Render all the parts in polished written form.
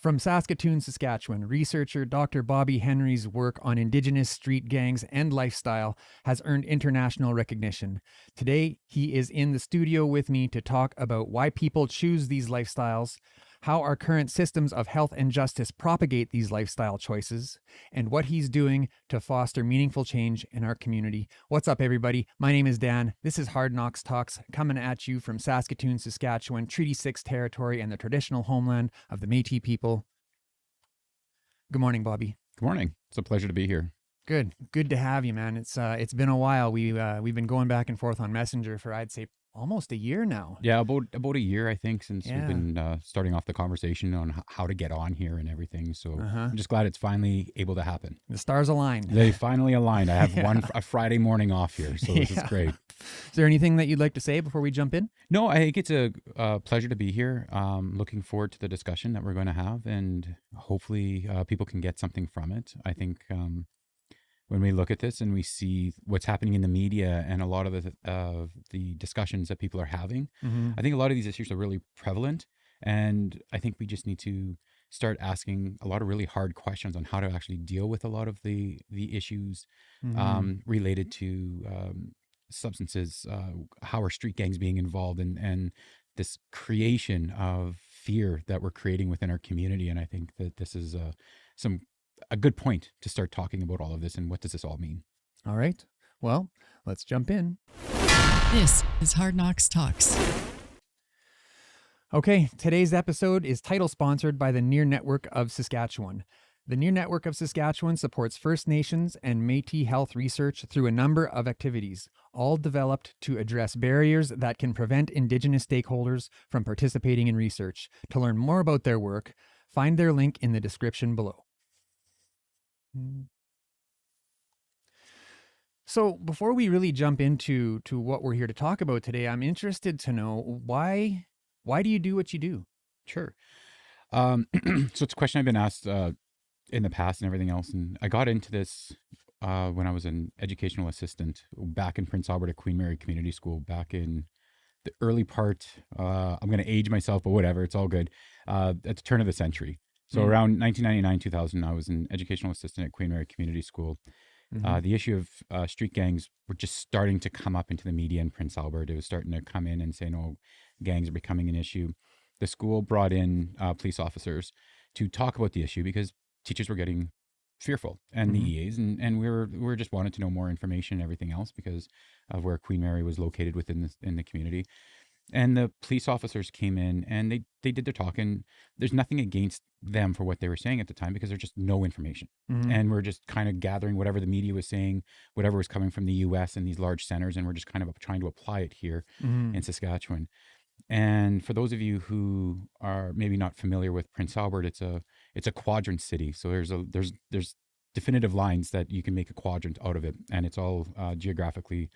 From Saskatoon, Saskatchewan, researcher Dr. Bobby Henry's work on Indigenous street gangs and lifestyle has earned international recognition. Today, he is in the studio with me to talk about why people choose these lifestyles, how our current systems of health and justice propagate these lifestyle choices, and what he's doing to foster meaningful change in our community. What's up, everybody? My name is Dan. This is Hard Knox Talks, coming at you from Saskatoon, Saskatchewan, Treaty 6 territory and the traditional homeland of the Métis people. Good morning, Bobby. Good morning. It's a pleasure to be here. Good to have you, man. It's been a while. We've been going back and forth on Messenger for, I'd say, almost a year now. Yeah, about a year, I think, since we've been starting off the conversation on how to get on here and everything. So I'm just glad it's finally able to happen. The stars aligned. They finally aligned. I have a Friday morning off here, so this is great. Is there anything that you'd like to say before we jump in? No, I think it's a pleasure to be here. Looking forward to the discussion that we're going to have, and hopefully people can get something from it. I think when we look at this and we see what's happening in the media and a lot of the discussions that people are having, I think a lot of these issues are really prevalent. And I think we just need to start asking a lot of really hard questions on how to actually deal with a lot of the issues related to substances, how are street gangs being involved, and this creation of fear that we're creating within our community. And I think that this is a good point to start talking about all of this and what does this all mean. All right. Well, let's jump in. This is Hard Knox Talks. Okay, today's episode is title sponsored by the GANGS Network of Saskatchewan. The GANGS Network of Saskatchewan supports First Nations and Métis health research through a number of activities, all developed to address barriers that can prevent Indigenous stakeholders from participating in research. To learn more about their work, find their link in the description below. So before we really jump into what we're here to talk about today, I'm interested to know why do you do what you do? Sure. So it's a question I've been asked in the past and everything else. And I got into this when I was an educational assistant back in Prince Albert at Queen Mary Community School back in the early part. I'm going to age myself, but whatever, it's all good. At the turn of the century. So around 1999, 2000, I was an educational assistant at Queen Mary Community School. The issue of street gangs were just starting to come up into the media in Prince Albert. It was starting to come in and say, no, gangs are becoming an issue. The school brought in police officers to talk about the issue because teachers were getting fearful, and the EAs, and we were just wanted to know more information and everything else because of where Queen Mary was located within the community. And the police officers came in and they did their talk, and there's nothing against them for what they were saying at the time because there's just no information. And we're just kind of gathering whatever the media was saying, whatever was coming from the US and these large centers, and we're just kind of trying to apply it here in Saskatchewan. And for those of you who are maybe not familiar with Prince Albert, it's a quadrant city. So there's definitive lines that you can make a quadrant out of it, and it's all geographically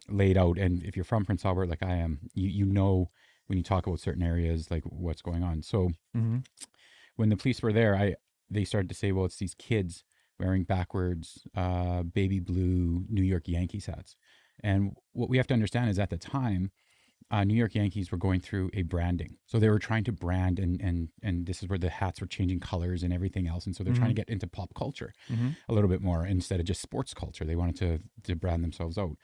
laid out. And if you're from Prince Albert, like I am, you know when you talk about certain areas, like what's going on. So when the police were there, they started to say, well, it's these kids wearing backwards baby blue New York Yankees hats. And what we have to understand is at the time, New York Yankees were going through a branding. So they were trying to brand, and this is where the hats were changing colors and everything else. And so they're trying to get into pop culture a little bit more instead of just sports culture. They wanted to brand themselves out.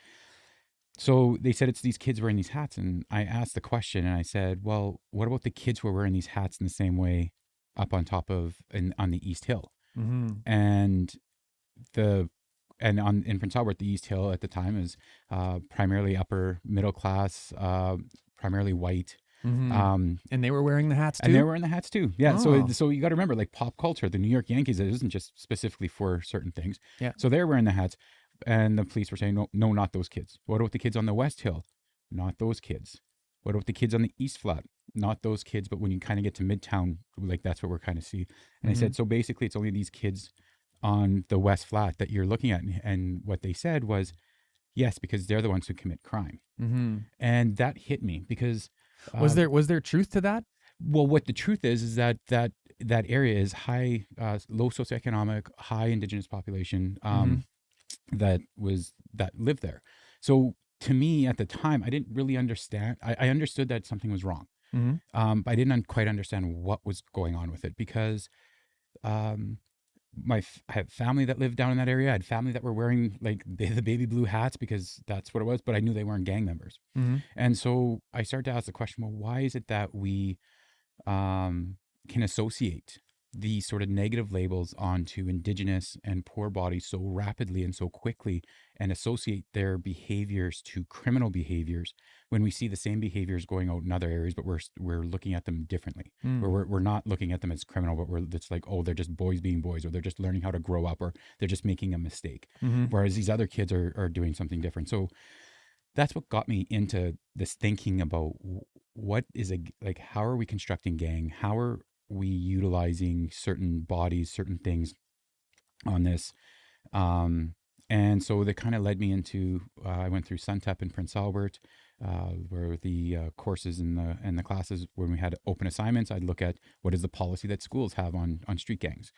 So they said it's these kids wearing these hats. And I asked the question and I said, well, what about the kids who are wearing these hats in the same way up on top of, on the East Hill? And in Prince Albert, the East Hill at the time is primarily upper middle class, primarily white. And they were wearing the hats too? And they were wearing the hats too. Yeah. Oh. So you got to remember, like pop culture, the New York Yankees, it isn't just specifically for certain things. Yeah. So they're wearing the hats. And the police were saying, no, not those kids. What about the kids on the West Hill? Not those kids. What about the kids on the East Flat? Not those kids. But when you kind of get to Midtown, like that's what we're kind of see. And I said, so basically it's only these kids on the West Flat that you're looking at. And what they said was, yes, because they're the ones who commit crime. And that hit me because... Was there truth to that? Well, what the truth is that area is high, low socioeconomic, high Indigenous population that lived there. So to me at the time, I didn't really understand. I understood that something was wrong. Mm-hmm. But I didn't quite understand what was going on with it because um, I had family that lived down in that area. I had family that were wearing like the baby blue hats because that's what it was, but I knew they weren't gang members. Mm-hmm. And so I started to ask the question, well, why is it that we can associate these sort of negative labels onto Indigenous and poor bodies so rapidly and so quickly and associate their behaviors to criminal behaviors when we see the same behaviors going out in other areas, but we're looking at them differently. Where we're not looking at them as criminal, but it's like, oh, they're just boys being boys, or they're just learning how to grow up, or they're just making a mistake. Mm-hmm. Whereas these other kids are doing something different. So that's what got me into this thinking about what is like, how are we constructing gang? How are we utilizing certain bodies, certain things on this? And so that kind of led me into, I went through SUNTEP in Prince Albert, where the courses and the classes, when we had open assignments, I'd look at what is the policy that schools have on street gangs,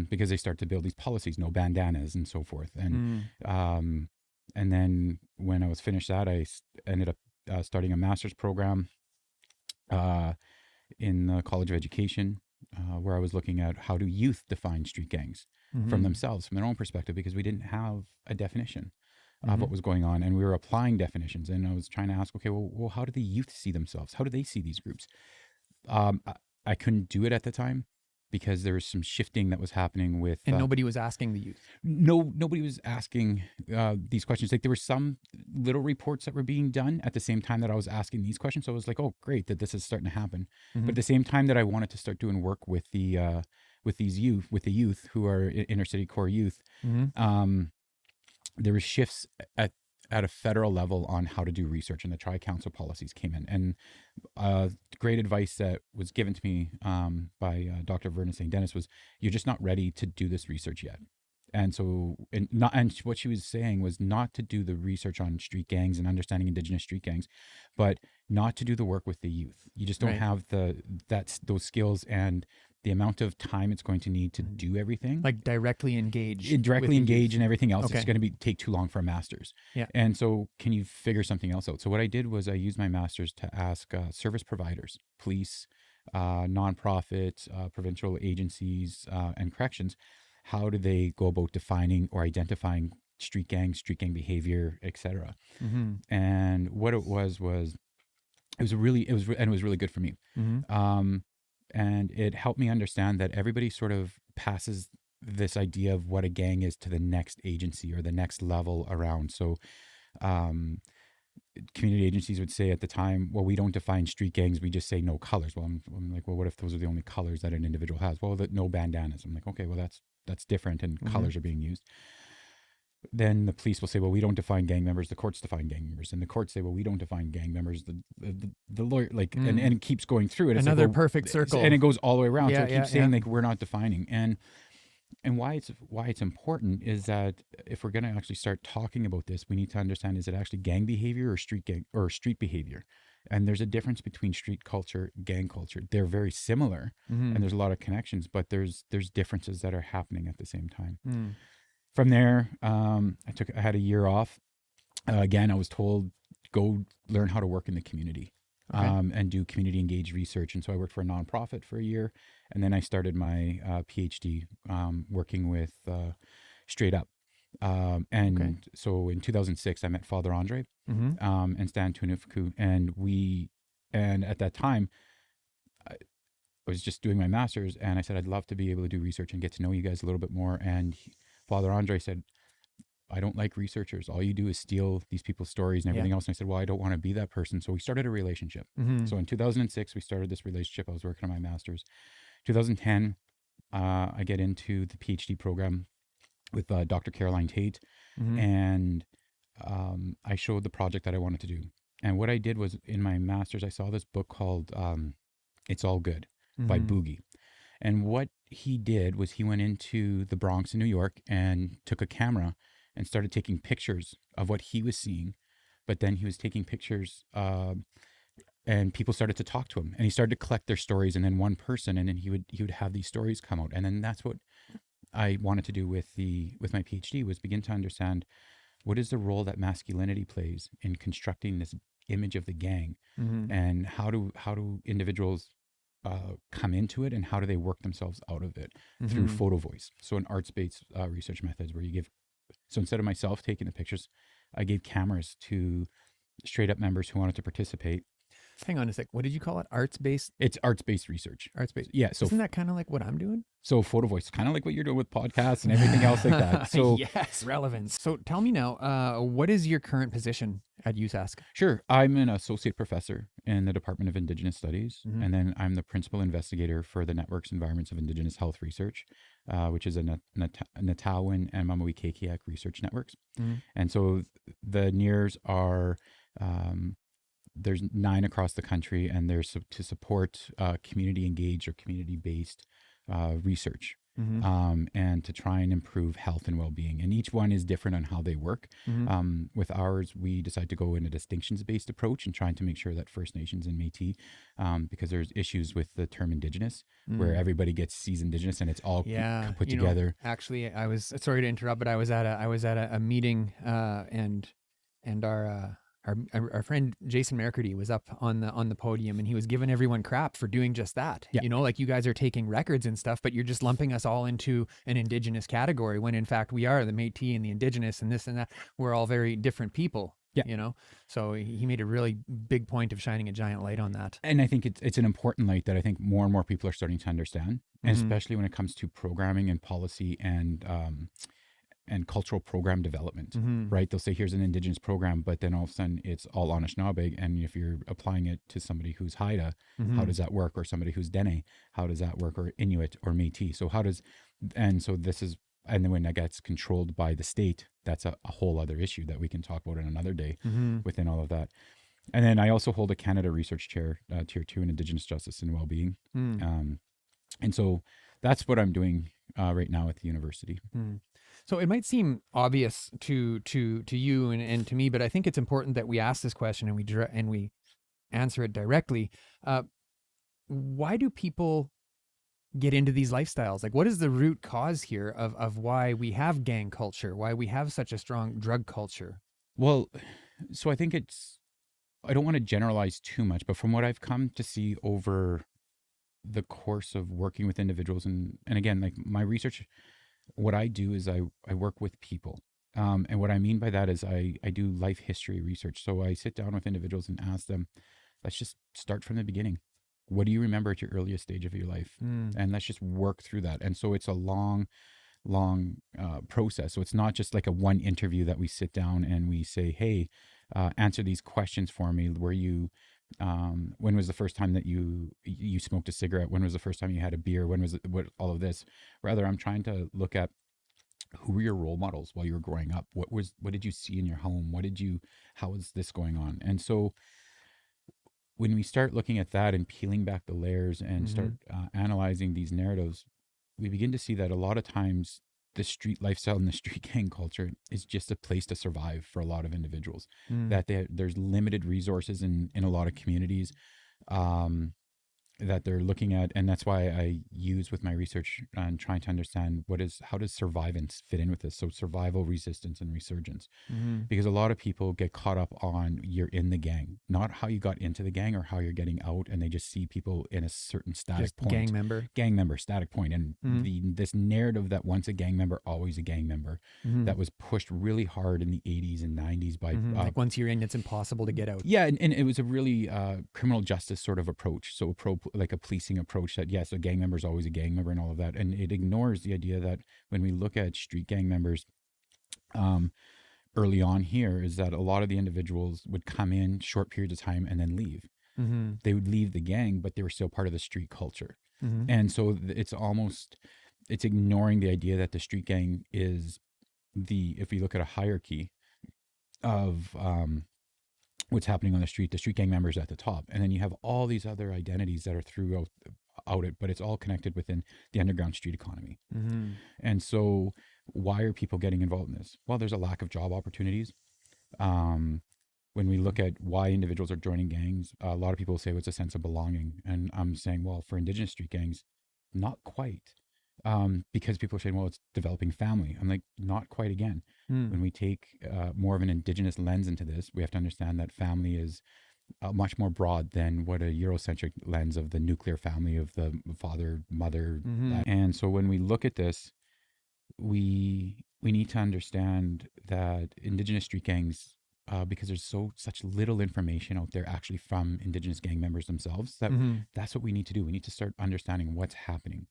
because they start to build these policies, no bandanas and so forth. And then when I was finished that, I ended up starting a master's program in the College of Education, where I was looking at how do youth define street gangs from themselves, from their own perspective, because we didn't have a definition of what was going on, and we were applying definitions. And I was trying to ask, okay, well, how do the youth see themselves? How do they see these groups? I couldn't do it at the time because there was some shifting that was happening with, And nobody was asking the youth. nobody was asking these questions. Like there were some little reports that were being done at the same time that I was asking these questions. So I was like, oh, great that this is starting to happen. But at the same time that I wanted to start doing work with the youth who are inner city core youth, there were shifts at a federal level on how to do research, and the Tri-Council policies came in. And great advice that was given to me by Dr. Verna St. Dennis was, you're just not ready to do this research yet. And so, and what she was saying was not to do the research on street gangs and understanding Indigenous street gangs, but not to do the work with the youth. You just don't have those skills and the amount of time it's going to need to do everything. Like directly engage. And everything else. Okay. It's going to take too long for a master's. Yeah. And so can you figure something else out? So what I did was I used my master's to ask service providers, police, nonprofits, provincial agencies, and corrections, how do they go about defining or identifying street gang behavior, etc. And what it was it was really good for me. And it helped me understand that everybody sort of passes this idea of what a gang is to the next agency or the next level around. So community agencies would say at the time, well, we don't define street gangs, we just say no colors. Well, I'm like, well, what if those are the only colors that an individual has? Well, no bandanas. I'm like, okay, well, that's different, and colors are being used. Then the police will say, well, we don't define gang members. The courts define gang members. And the courts say, well, we don't define gang members. The lawyer, like, and it keeps going through it. It's Another like, perfect circle. And it goes all the way around. Yeah, so it keeps saying, like, we're not defining. And why it's important is that if we're going to actually start talking about this, we need to understand, is it actually gang behavior or street behavior? And there's a difference between street culture, gang culture. They're very similar, and there's a lot of connections, but there's differences that are happening at the same time. From there, I had a year off. Again, I was told, go learn how to work in the community, and do community engaged research. And so I worked for a nonprofit for a year, and then I started my PhD working with Straight Up. So in 2006, I met Father Andre and Stan Tuanifuku, and at that time, I was just doing my master's, and I said, I'd love to be able to do research and get to know you guys a little bit more. And Father Andre said, I don't like researchers. All you do is steal these people's stories and everything else. And I said, well, I don't want to be that person. So we started a relationship. So in 2006, we started this relationship. I was working on my master's. 2010, I get into the PhD program with Dr. Caroline Tate. And I showed the project that I wanted to do. And what I did was, in my master's, I saw this book called It's All Good by Boogie. And what he did was he went into the Bronx in New York and took a camera and started taking pictures of what he was seeing. But then he was taking pictures and people started to talk to him, and he started to collect their stories, and then one person, and then he would have these stories come out. And then that's what I wanted to do with my PhD, was begin to understand what is the role that masculinity plays in constructing this image of the gang, Mm-hmm. and how do individuals come into it, and how do they work themselves out of it through Mm-hmm. photo voice. So an arts-based research methods where you give, so instead of myself taking the pictures, I gave cameras to straight up members who wanted to participate. Hang on a sec. What did you call it? Arts-based? It's arts-based research. Arts-based. Yeah. So Isn't that kind of like what I'm doing? so photo voice, kind of like what you're doing with podcasts and everything else like that. So yes, relevance. So tell me now, what is your current position at USask? sure, I'm an associate professor in the Department of Indigenous Studies, Mhm. and then I'm the principal investigator for the Networks Environments of Indigenous Health Research, which is a Natawin and Mamawi-Kekiak research networks. Mhm. And so the NEIHRs are, there's 9 across the country, and they're to support community engaged or community based research, Mhm. and to try and improve health and well-being. And each one is different on how they work. Mhm. With ours, we decide to go in a distinctions-based approach and trying to make sure that First Nations and Métis, because there's issues with the term Indigenous, where everybody sees Indigenous and it's all Yeah, put together. Actually, I was sorry to interrupt, but I was at a meeting, and our friend Jason Mercurdy was up on the podium, and he was giving everyone crap for doing just that. Yeah. Like you guys are taking records and stuff, but you're just lumping us all into an Indigenous category when in fact we are the Métis and the Indigenous and this and that. We're all very different people. Yeah. So he made a really big point of shining a giant light on that. And I think it's an important light that I think more and more people are starting to understand, and Mhm. especially when it comes to programming and policy and cultural program development, Mhm. right? They'll say, here's an Indigenous program, but then all of a sudden it's all Anishinaabe. And if you're applying it to somebody who's Haida, how does that work? Or somebody who's Dene, how does that work? Or Inuit or Métis. And then when that gets controlled by the state, that's a whole other issue that we can talk about in another day Mhm. within all of that. And then I also hold a Canada Research Chair, Tier 2 in Indigenous Justice and Wellbeing. Mm. And so that's what I'm doing right now at the university. Mm. So it might seem obvious to you and to me, but I think it's important that we ask this question and we answer it directly. Why do people get into these lifestyles? Like, what is the root cause here of why we have gang culture, why we have such a strong drug culture? Well, so I think I don't want to generalize too much, but from what I've come to see over the course of working with individuals, and again, like my research, what I do is I work with people. And what I mean by that is I do life history research. So I sit down with individuals and ask them, let's just start from the beginning. What do you remember at your earliest stage of your life? Mm. And let's just work through that. And so it's a long process. So it's not just like a one interview that we sit down and we say, hey, answer these questions for me. When was the first time that you smoked a cigarette? When was the first time you had a beer? When was it, what, all of this? Rather, I'm trying to look at who were your role models while you were growing up? What did you see in your home? How is this going on? And so when we start looking at that and peeling back the layers and start analyzing these narratives, we begin to see that a lot of times the street lifestyle and the street gang culture is just a place to survive for a lot of individuals. Mm. That there's limited resources in a lot of communities that they're looking at, and that's why I use with my research and trying to understand how does survivance fit in with this. So survival, resistance, and resurgence, because a lot of people get caught up on you're in the gang, not how you got into the gang or how you're getting out, and they just see people in a certain static Just point. Gang member, static point, and this narrative that once a gang member, always a gang member, that was pushed really hard in the 80s and 90s by like once you're in, it's impossible to get out. yeah, and it was a really criminal justice sort of approach. So like a policing approach that, yes, a gang member is always a gang member and all of that. And it ignores the idea that when we look at street gang members early on here, is that a lot of the individuals would come in short periods of time and then leave. They would leave the gang, but they were still part of the street culture. And so it's ignoring the idea that the street gang is if we look at a hierarchy of what's happening on the street gang members at the top, and then you have all these other identities that are throughout it, but it's all connected within the underground street economy. And so why are people getting involved in this? Well, there's a lack of job opportunities. When we look at why individuals are joining gangs, a lot of people say, well, it's a sense of belonging. And I'm saying, well, for Indigenous street gangs, not quite. because people are saying, well, it's developing family. I'm like, not quite again. When we take more of an indigenous lens into this, we have to understand that family is much more broad than what a Eurocentric lens of the nuclear family of the father, mother. And so when we look at this, we need to understand that Indigenous street gangs, because there's such little information out there actually from Indigenous gang members themselves, that's what we need to do. We need to start understanding what's happening.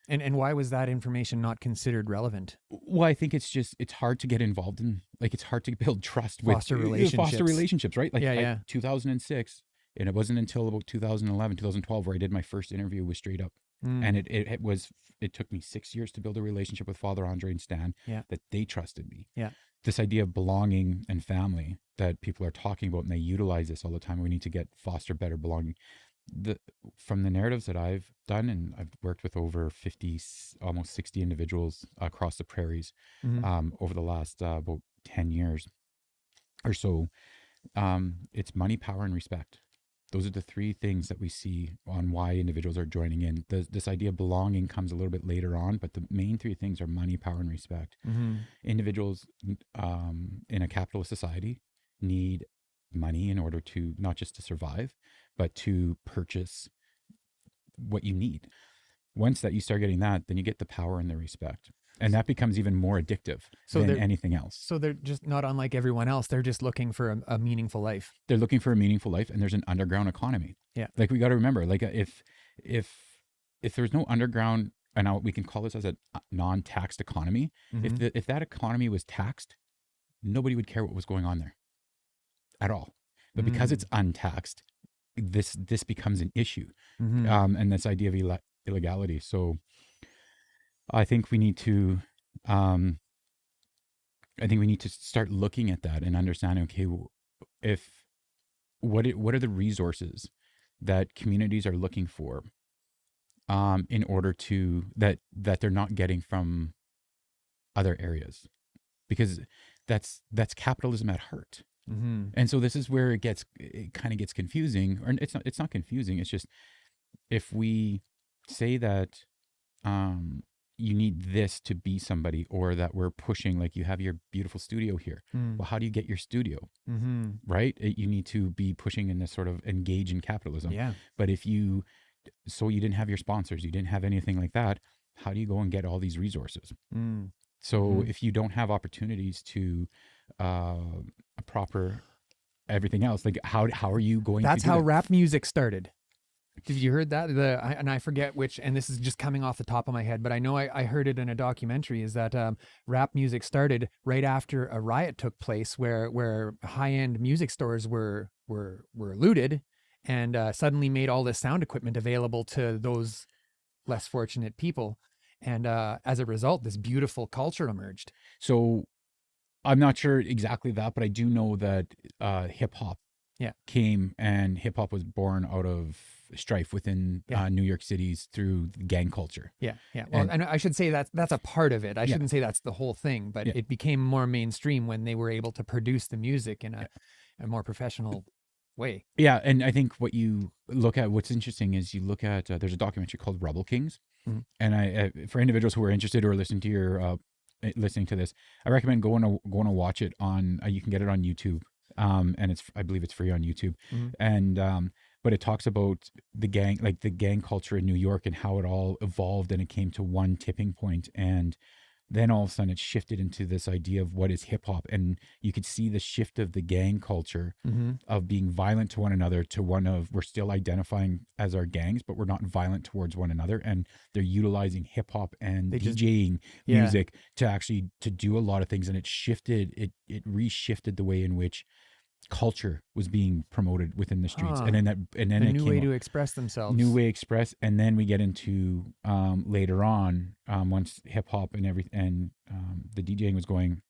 And why was that information not considered relevant? Well, I think it's hard to get involved in, like, it's hard to build trust with Foster relationships, right? Like, Yeah. 2006, and it wasn't until about 2011, 2012 where I did my first interview with Straight Up. And it took me 6 years to build a relationship with Father Andre and Stan, that they trusted me. This idea of belonging and family that people are talking about, and they utilize this all the time. We need to foster better belonging. From the narratives that I've done, and I've worked with over 50, almost 60 individuals across the prairies over the last about 10 years or so, it's money, power, and respect. Those are the three things that we see on why individuals are joining in. This idea of belonging comes a little bit later on, but the main three things are money, power, and respect. Individuals in a capitalist society need money in order to not just to survive, but to purchase what you need. Once that you start getting that, then you get the power and the respect. And that becomes even more addictive than anything else. So they're just not unlike everyone else. They're just looking for a meaningful life. They're looking for a meaningful life, and there's an underground economy. Yeah. Like, we got to remember, like, if there's no underground, and now we can call this as a non-taxed economy, if that economy was taxed, nobody would care what was going on there at all. But because it's untaxed, this becomes an issue, and this idea of illegality. So I think we need to start looking at that and understanding, okay, what are the resources that communities are looking for in order to that they're not getting from other areas, because that's capitalism at heart. And so this is where it kind of gets confusing, or it's not confusing. It's just, if we say that you need this to be somebody, or that we're pushing, like, you have your beautiful studio here. Well, how do you get your studio? Right? You need to be pushing in this sort of engage in capitalism. Yeah. But if you didn't have your sponsors, you didn't have anything like that, how do you go and get all these resources? So if you don't have opportunities to a proper everything else, like, how are you going That's to do how that? rap music started. Did you heard that? And I forget which, and this is just coming off the top of my head, but I know I heard it in a documentary, is that rap music started right after a riot took place where high-end music stores were looted, and suddenly made all this sound equipment available to those less fortunate people. And as a result, this beautiful culture emerged. So I'm not sure exactly that, but I do know that hip hop came, and hip hop was born out of strife within New York City's through gang culture. Yeah. Well, and I should say that's a part of it. I shouldn't say that's the whole thing, but it became more mainstream when they were able to produce the music in a more professional way. Yeah, and I think what you look at, what's interesting is you look at, there's a documentary called Rebel Kings, and I for individuals who are interested or listening to this, I recommend going to watch it on. You can get it on YouTube, and I believe it's free on YouTube, and but it talks about the gang culture in New York and how it all evolved, and it came to one tipping point, and then all of a sudden it shifted into this idea of what is hip hop. And you could see the shift of the gang culture of being violent to one another to one of, we're still identifying as our gangs, but we're not violent towards one another. And they're utilizing hip hop and DJing music to do a lot of things. And it reshifted the way in which culture was being promoted within the streets, and then a new way to express themselves. And then we get into later on, once hip hop and the DJing was going,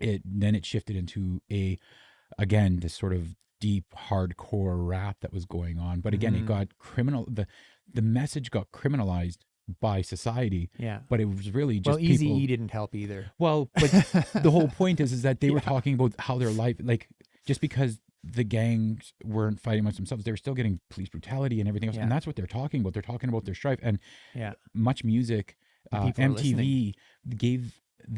then it shifted into this sort of deep hardcore rap that was going on. But again, it got criminal. The message got criminalized by society. Yeah. But it was really just Eazy-E didn't help either. Well, but the whole point is that they were talking about how their life, like, just because the gangs weren't fighting amongst themselves. They were still getting police brutality and everything else. Yeah. And that's what they're talking about. They're talking about their strife. And Yeah. much music, People are listening. MTV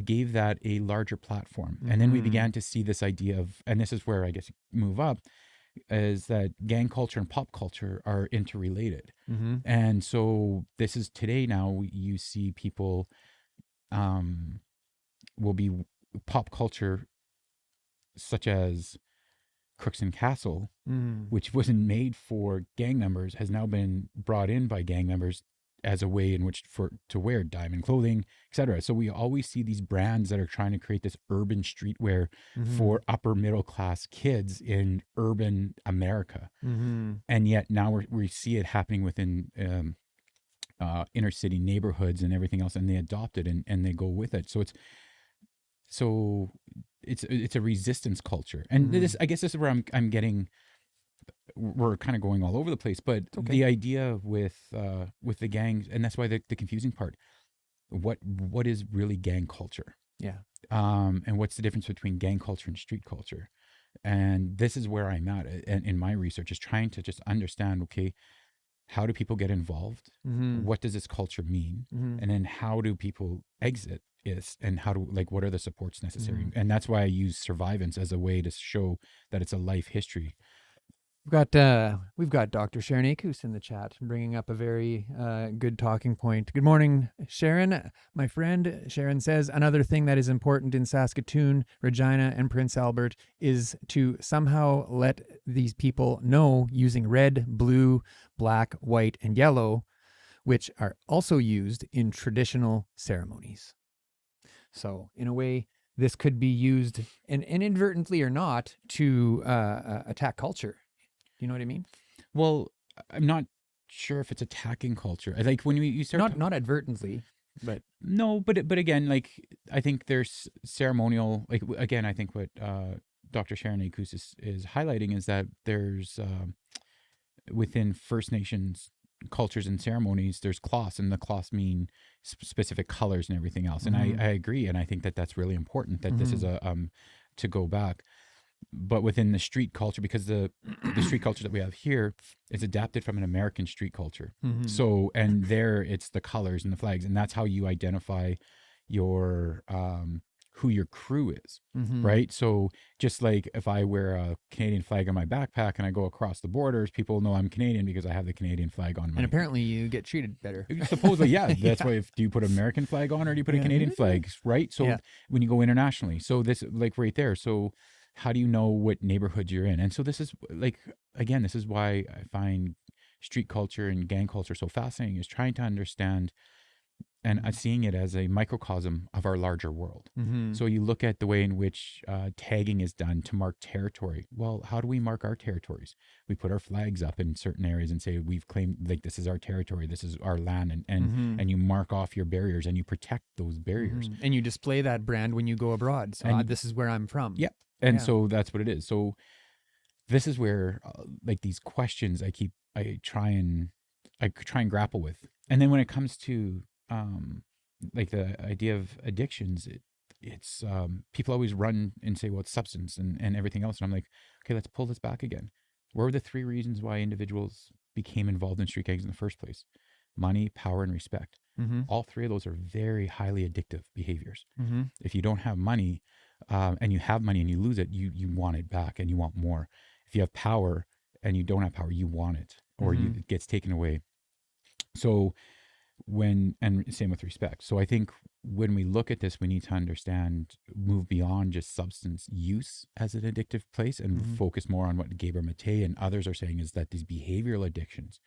gave that a larger platform. And then we began to see this idea of, and this is where I guess you move up, is that gang culture and pop culture are interrelated. Mm-hmm. And so this is today now you see people will be pop culture such as Crooks and Castle, which wasn't made for gang members, has now been brought in by gang members as a way in which to wear diamond clothing, etc. So we always see these brands that are trying to create this urban streetwear for upper middle class kids in urban America, and yet now we see it happening within inner city neighborhoods and everything else, and they adopt it and they go with it. So it's a resistance culture, and this, I guess, this is where I'm getting. We're kind of going all over the place, but the idea with the gangs, and that's why the confusing part. What is really gang culture? Yeah. And what's the difference between gang culture and street culture? And this is where I'm at, and in my research is trying to just understand. Okay, how do people get involved? What does this culture mean? And then how do people exit is, and what are the supports necessary? And that's why I use survivance as a way to show that it's a life history. We've got Dr. Sharon Akus in the chat, bringing up a very good talking point. Good morning, Sharon. My friend Sharon says another thing that is important in Saskatoon, Regina, and Prince Albert is to somehow let these people know using red, blue, black, white, and yellow, which are also used in traditional ceremonies. So, in a way, this could be used, and inadvertently or not, to attack culture. Do you know what I mean? Well, I'm not sure if it's attacking culture. Like when you start not advertently, but no, but again, like I think there's ceremonial. Like again, I think what Dr. Sharon Akus is highlighting is that there's within First Nations cultures and ceremonies, there's cloths, and the cloths mean specific colors and everything else. And I agree, and I think that that's really important. That this is a to go back. But within the street culture, because the street culture that we have here is adapted from an American street culture. So, and there it's the colors and the flags, and that's how you identify your who your crew is, right? So just like if I wear a Canadian flag on my backpack and I go across the borders, people know I'm Canadian because I have the Canadian flag on my. And apparently you get treated better. Supposedly, yeah. That's why. Do you put an American flag on, or do you put a Canadian flag, right? So when you go internationally, so this like right there, so. How do you know what neighborhood you're in? And so this is like, again, this is why I find street culture and gang culture so fascinating, is trying to understand and seeing it as a microcosm of our larger world. So you look at the way in which tagging is done to mark territory. Well, how do we mark our territories? We put our flags up in certain areas and say, we've claimed, like, this is our territory, this is our land, and you mark off your barriers and you protect those barriers. And you display that brand when you go abroad. So this is where I'm from. Yeah. And so that's what it is. So this is where like these questions I try and grapple with. And then when it comes to like the idea of addictions, it's people always run and say, well, it's substance and everything else. And I'm like, okay, let's pull this back again. What were the three reasons why individuals became involved in street gangs in the first place? Money, power, and respect. All three of those are very highly addictive behaviors. If you don't have money, and you have money and you lose it, you want it back and you want more. If you have power and you don't have power, you want it, or it gets taken away. So and same with respect. So I think when we look at this, we need to understand, move beyond just substance use as an addictive place and focus more on what Gabriel Maté and others are saying, is that these behavioral addictions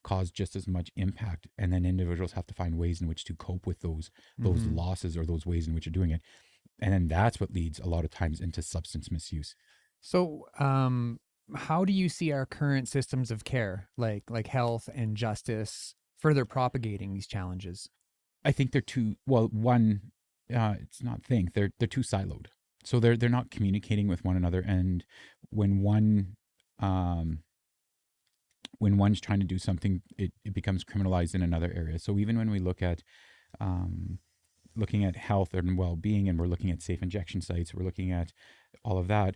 cause just as much impact, and then individuals have to find ways in which to cope with those losses or those ways in which you're doing it. And then that's what leads a lot of times into substance misuse. So, how do you see our current systems of care, like health and justice, further propagating these challenges? I think they're they're too siloed. So they're not communicating with one another. And when one's trying to do something, it becomes criminalized in another area. So even when we look at looking at health and well-being, and we're looking at safe injection sites, we're looking at all of that,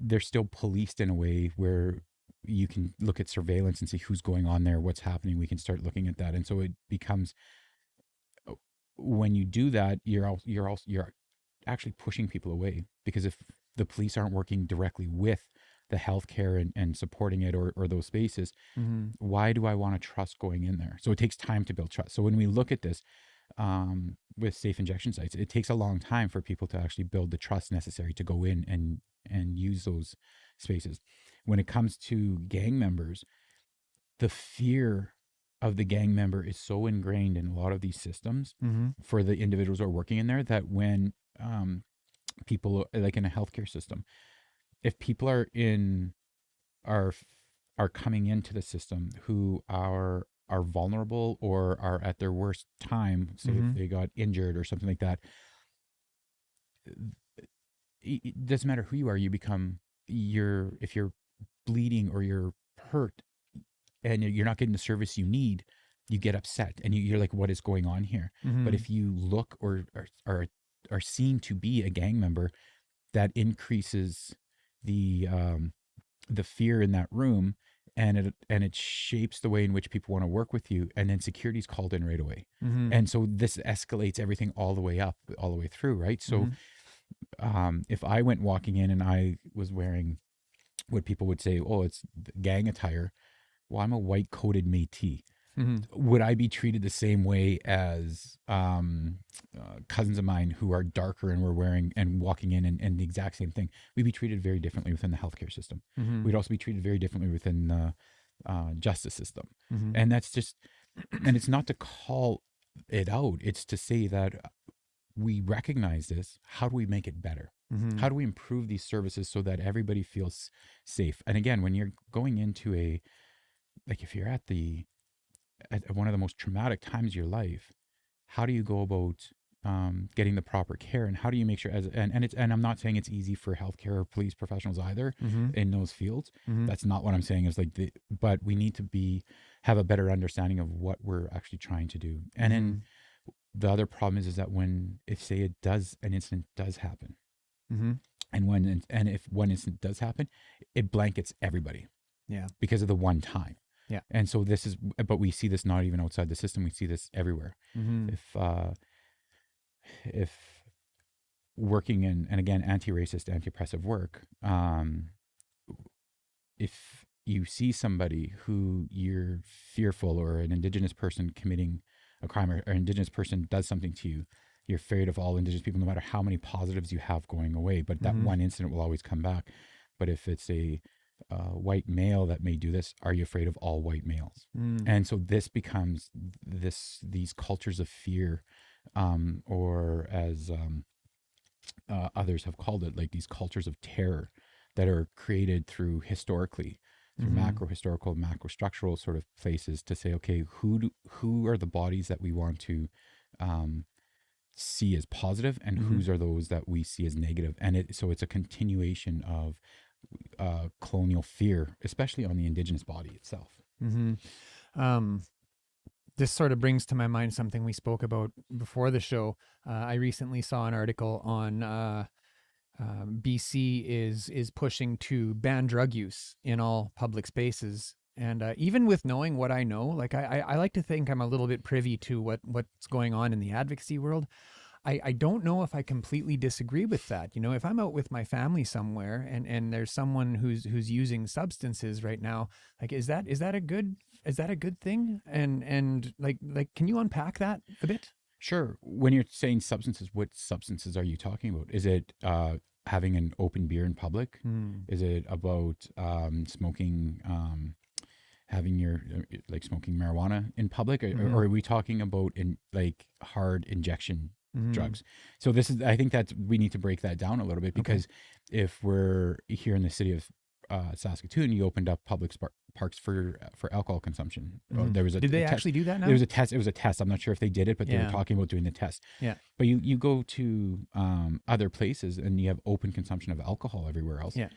they're still policed in a way where you can look at surveillance and see who's going on there, what's happening. We can start looking at that. And so it becomes, when you do that, you're actually pushing people away, because if the police aren't working directly with the healthcare and supporting it, or those spaces, why do I want to trust going in there? So it takes time to build trust. So when we look at this with safe injection sites, it takes a long time for people to actually build the trust necessary to go in and use those spaces. When it comes to gang members, the fear of the gang member is so ingrained in a lot of these systems for the individuals who are working in there, that when people, like in a healthcare system, if people are coming into the system who are vulnerable or are at their worst time, say if they got injured or something like that, it doesn't matter who you are, if you're bleeding or you're hurt and you're not getting the service you need, you get upset and you're like, what is going on here? But if you look or are seen to be a gang member, that increases the fear in that room, and it shapes the way in which people want to work with you, and then security's called in right away. And so this escalates everything all the way up, all the way through, right? So if I went walking in and I was wearing what people would say, oh, it's gang attire, well, I'm a white coated Métis. Would I be treated the same way as cousins of mine who are darker and were wearing and walking in and the exact same thing? We'd be treated very differently within the healthcare system. We'd also be treated very differently within the justice system. And that's just, and it's not to call it out, it's to say that we recognize this. How do we make it better? How do we improve these services so that everybody feels safe? And again, when you're going into if you're at one of the most traumatic times of your life, how do you go about getting the proper care, and how do you make sure and I'm not saying it's easy for healthcare or police professionals either in those fields. That's not what I'm saying. Is but we need to have a better understanding of what we're actually trying to do. And then the other problem is that if an incident does happen, and if one incident does happen, it blankets everybody. Yeah. Because of the one time. Yeah. And so but we see this not even outside the system. We see this everywhere. If working in, and again, anti-racist, anti-oppressive work, if you see somebody who you're fearful, or an Indigenous person committing a crime, or an Indigenous person does something to you, you're afraid of all Indigenous people, no matter how many positives you have going away. But that one incident will always come back. But if it's a white male that may do this, are you afraid of all white males? And so this becomes these cultures of fear, or as others have called it, like these cultures of terror that are created through macro historical, macro structural sort of places, to say, okay, who are the bodies that we want to see as positive, and whose are those that we see as negative? And so it's a continuation of colonial fear, especially on the Indigenous body itself. This sort of brings to my mind something we spoke about before the show. I recently saw an article on BC is pushing to ban drug use in all public spaces. And even with knowing what I know, like I like to think I'm a little bit privy to what's going on in the advocacy world. I don't know if I completely disagree with that. You know, if I'm out with my family somewhere and there's someone who's using substances right now, like is that a good thing? And like can you unpack that a bit? Sure. When you're saying substances, what substances are you talking about? Is it having an open beer in public? Is it about smoking, smoking marijuana in public, or are we talking about hard injection drugs? So I think that we need to break that down a little bit, because if we're here in the city of Saskatoon, you opened up public parks for alcohol consumption. There was Did they actually do that now? There was a test. It was a test. I'm not sure if they did it, but they were talking about doing the test. Yeah. But you go to other places and you have open consumption of alcohol everywhere else. Yeah.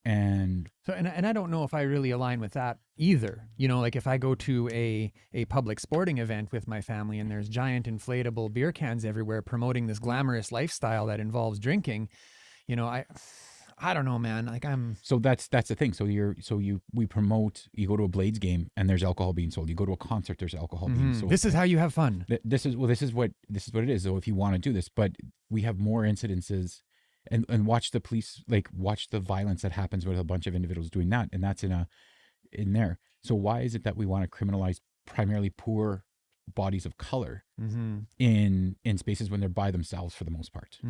And I don't know if I really align with that either. You know, like if I go to a public sporting event with my family and there's giant inflatable beer cans everywhere promoting this glamorous lifestyle that involves drinking, you know, I don't know, man. Like So that's the thing. We promote. You go to a Blades game and there's alcohol being sold. You go to a concert, there's alcohol being sold. This is how you have fun. This is what it is. So if you want to do this, but we have more incidences, and watch the police, like watch the violence that happens with a bunch of individuals doing that, and that's in there. So why is it that we want to criminalize primarily poor bodies of color in spaces when they're by themselves for the most part,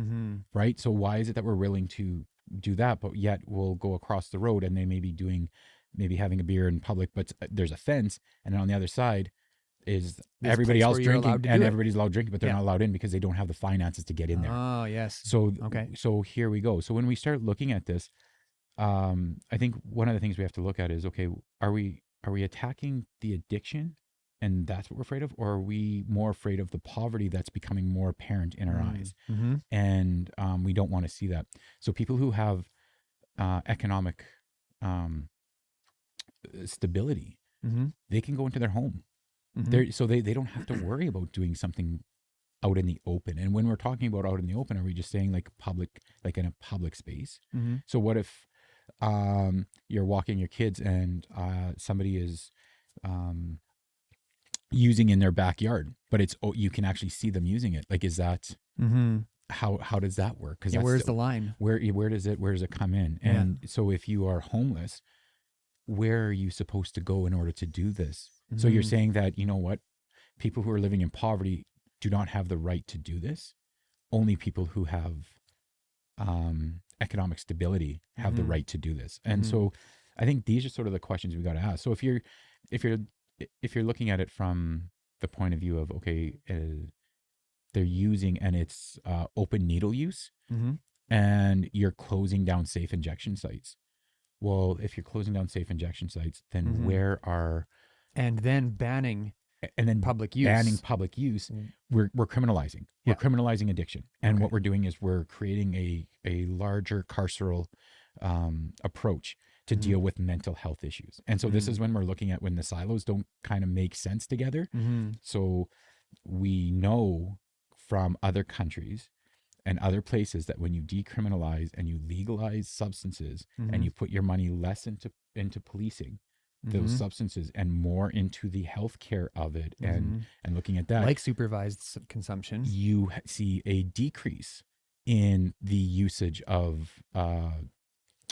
right? So why is it that we're willing to do that, but yet we'll go across the road and they may be having a beer in public, but there's a fence, and then on the other side is everybody else drinking, and everybody's allowed drinking, but they're not allowed in because they don't have the finances to get in there. Oh, yes. So so here we go. So when we start looking at this, I think one of the things we have to look at is, okay, are we attacking the addiction, and that's what we're afraid of, or are we more afraid of the poverty that's becoming more apparent in our eyes? And we don't want to see that. So people who have economic stability, they can go into their home. So they don't have to worry about doing something out in the open. And when we're talking about out in the open, are we just saying like public, like in a public space? So what if you're walking your kids and somebody is using in their backyard, but you can actually see them using it? Like, is that how does that work? Because where's the line? Where does it come in? And so if you are homeless, where are you supposed to go in order to do this? So you're saying that, you know what, people who are living in poverty do not have the right to do this. Only people who have economic stability have the right to do this. And so I think these are sort of the questions we got to ask. So if you're looking at it from the point of view of, okay, they're using, and it's open needle use, and you're closing down safe injection sites. Well, if you're closing down safe injection sites, then where are... And then banning public use. Banning public use, we're criminalizing. We're criminalizing addiction. And what we're doing is we're creating a larger carceral approach to deal with mental health issues. And so this is when we're looking at when the silos don't kind of make sense together. So we know from other countries and other places that when you decriminalize and you legalize substances and you put your money less into policing those substances and more into the healthcare of it and looking at that, like supervised consumption, you see a decrease in the usage of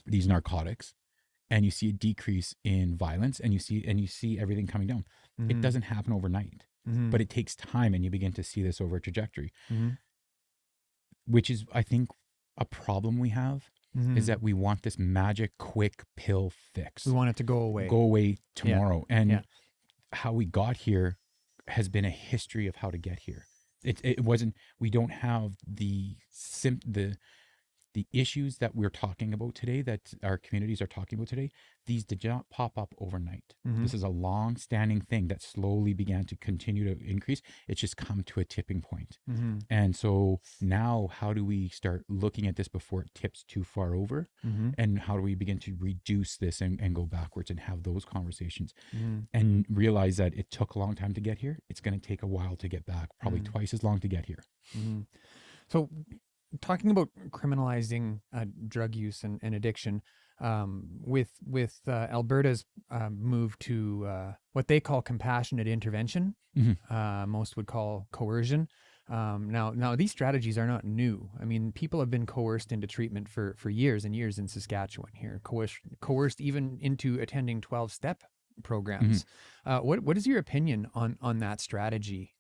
these narcotics, and you see a decrease in violence, and you see everything coming down. It doesn't happen overnight, but it takes time, and you begin to see this over a trajectory, which is, I think, a problem we have. Is that we want this magic quick pill fix. We want it to go away tomorrow. And how we got here has been a history of how to get here. It wasn't, we don't have the issues that we're talking about today, that our communities are talking about today. These did not pop up overnight. This is a long-standing thing that slowly began to continue to increase. It's just come to a tipping point. And so now, how do we start looking at this before it tips too far over? And how do we begin to reduce this and go backwards and have those conversations and realize that it took a long time to get here. It's going to take a while to get back, probably twice as long to get here. So talking about criminalizing drug use and addiction, with Alberta's move to what they call compassionate intervention, most would call coercion. Now these strategies are not new. I mean, people have been coerced into treatment for years and years in Saskatchewan here, coerced even into attending 12-step programs. What is your opinion on that strategy?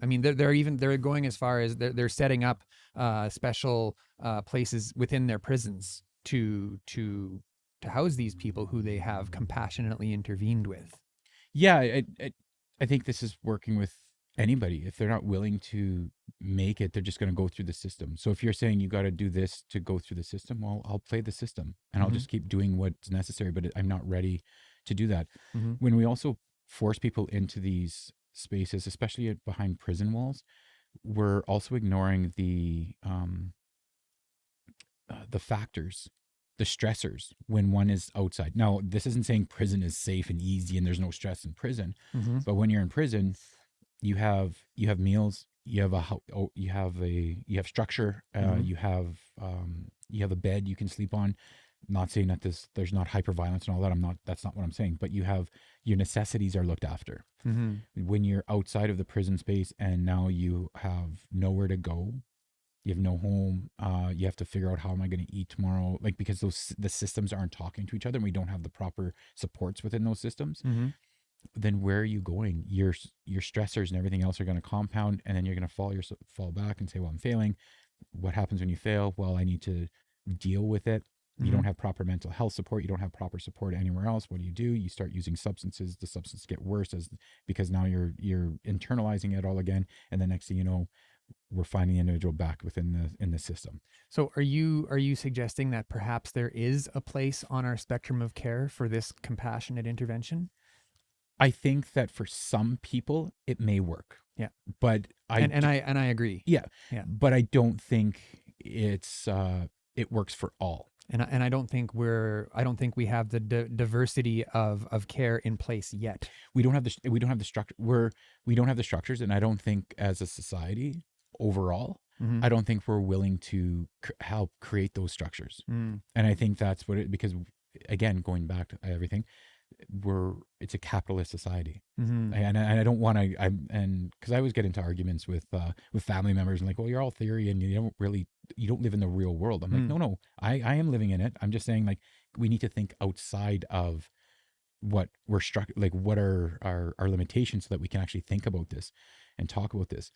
I mean, they're going as far as they're setting up special places within their prisons to house these people who they have compassionately intervened with. Yeah, I think this is working with anybody. If they're not willing to make it, they're just going to go through the system. So if you're saying you got to do this to go through the system, well, I'll play the system and I'll just keep doing what's necessary, but I'm not ready to do that. When we also force people into these spaces, especially behind prison walls, we're also ignoring the factors, the stressors when one is outside. Now, this isn't saying prison is safe and easy and there's no stress in prison, but when you're in prison, you have meals, you have structure, you have you have a bed you can sleep on. Not saying that there's not hyperviolence and all that. That's not what I'm saying. But you have your necessities are looked after. When you're outside of the prison space and now you have nowhere to go, you have no home. You have to figure out how am I going to eat tomorrow? Like, because the systems aren't talking to each other and we don't have the proper supports within those systems. Then where are you going? Your stressors and everything else are going to compound, and then you're going to fall back and say, well, I'm failing. What happens when you fail? Well, I need to deal with it. You don't have proper mental health support. You don't have proper support anywhere else. What do? You start using substances. The substances get worse because now you're internalizing it all again. And the next thing you know, we're finding the individual back within the system. So are you suggesting that perhaps there is a place on our spectrum of care for this compassionate intervention? I think that for some people it may work. Yeah. But I agree. Yeah. Yeah. But I don't think it works for all. And I don't think we have the diversity of care in place yet. We don't have the structure. We don't have the structures, and I don't think as a society overall, I don't think we're willing to help create those structures. And I think that's because again, going back to everything, it's a capitalist society, and I don't want to. Because I always get into arguments with family members and like, well, you're all theory and you don't live in the real world. I'm like, no, I am living in it. I'm just saying, like, we need to think outside of what we're like what are our limitations so that we can actually think about this and talk about this.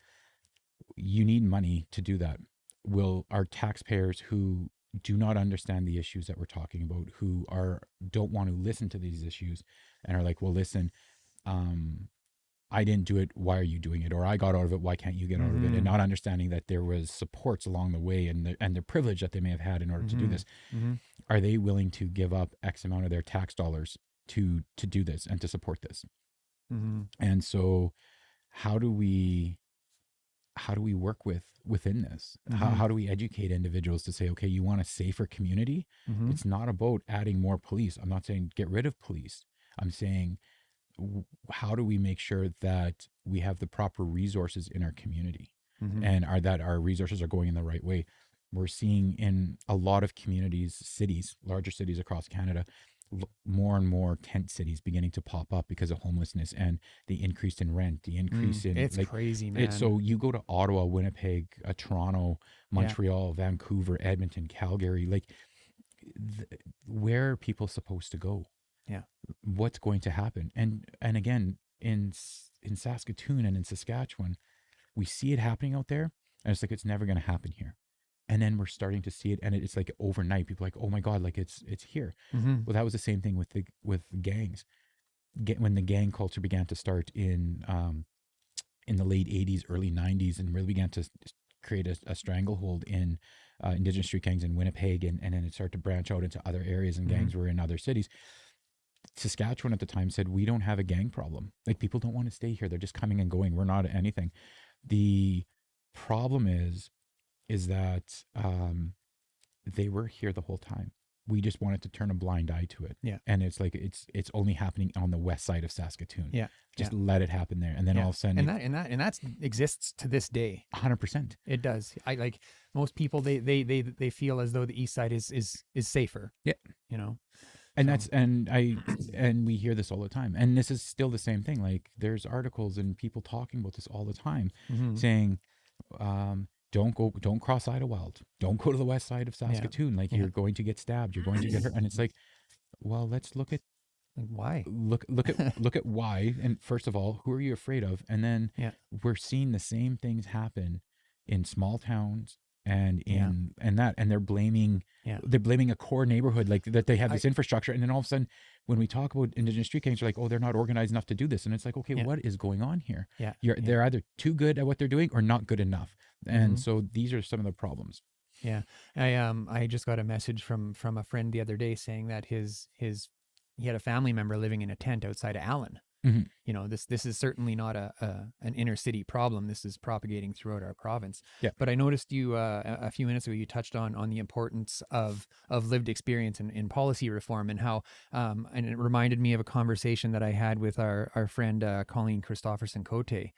You need money to do that. Will our taxpayers who do not understand the issues that we're talking about, who don't want to listen to these issues and are like, well, listen, I didn't do it. Why are you doing it? Or I got out of it. Why can't you get out of it? And not understanding that there was supports along the way and the privilege that they may have had in order to do this. Are they willing to give up X amount of their tax dollars to do this and to support this? And so how do we work within this? How do we educate individuals to say, okay, you want a safer community? It's not about adding more police. I'm not saying get rid of police. I'm saying, how do we make sure that we have the proper resources in our community and that our resources are going in the right way? We're seeing in a lot of communities, cities, larger cities across Canada, more and more tent cities beginning to pop up because of homelessness and the increase in rent, the increase in it's crazy, man. So you go to Ottawa, Winnipeg, Toronto, Montreal, Vancouver, Edmonton, Calgary, like where are people supposed to go? Yeah. What's going to happen? And again, in Saskatoon and in Saskatchewan, we see it happening out there and it's like, it's never going to happen here. And then we're starting to see it, and it's like overnight. People are like, oh my God, like it's here. Well, that was the same thing with gangs. When the gang culture began to start in the late 80s, early 90s, and really began to create a stranglehold in Indigenous street gangs in Winnipeg, and then it started to branch out into other areas, and gangs were in other cities. Saskatchewan at the time said, we don't have a gang problem. Like, people don't want to stay here. They're just coming and going. We're not anything. The problem is that they were here the whole time. We just wanted to turn a blind eye to it. Yeah. And it's like it's only happening on the west side of Saskatoon. Yeah. Just let it happen there. And then all of a sudden and that exists to this day. 100%. It does. I like most people they feel as though the east side is safer. Yeah. You know. And and we hear this all the time. And this is still the same thing. Like, there's articles and people talking about this all the time, saying don't cross Idlewild. Don't go to the west side of Saskatoon. Like, you're going to get stabbed. You're going to get hurt. And it's like, well, let's look at why. Look at why. And first of all, who are you afraid of? And then we're seeing the same things happen in small towns and and they're blaming a core neighborhood, like that they have this infrastructure. And then all of a sudden, when we talk about Indigenous street gangs, they're like, oh, they're not organized enough to do this. And it's like, okay, what is going on here? They're either too good at what they're doing or not good enough. And so these are some of the problems. Yeah. I just got a message from a friend the other day saying that he had a family member living in a tent outside of Allen. You know, this is certainly not an inner city problem. This is propagating throughout our province. Yeah. But I noticed you a few minutes ago, you touched on the importance of lived experience in policy reform, and how and it reminded me of a conversation that I had with our friend Colleen Christopherson Cote.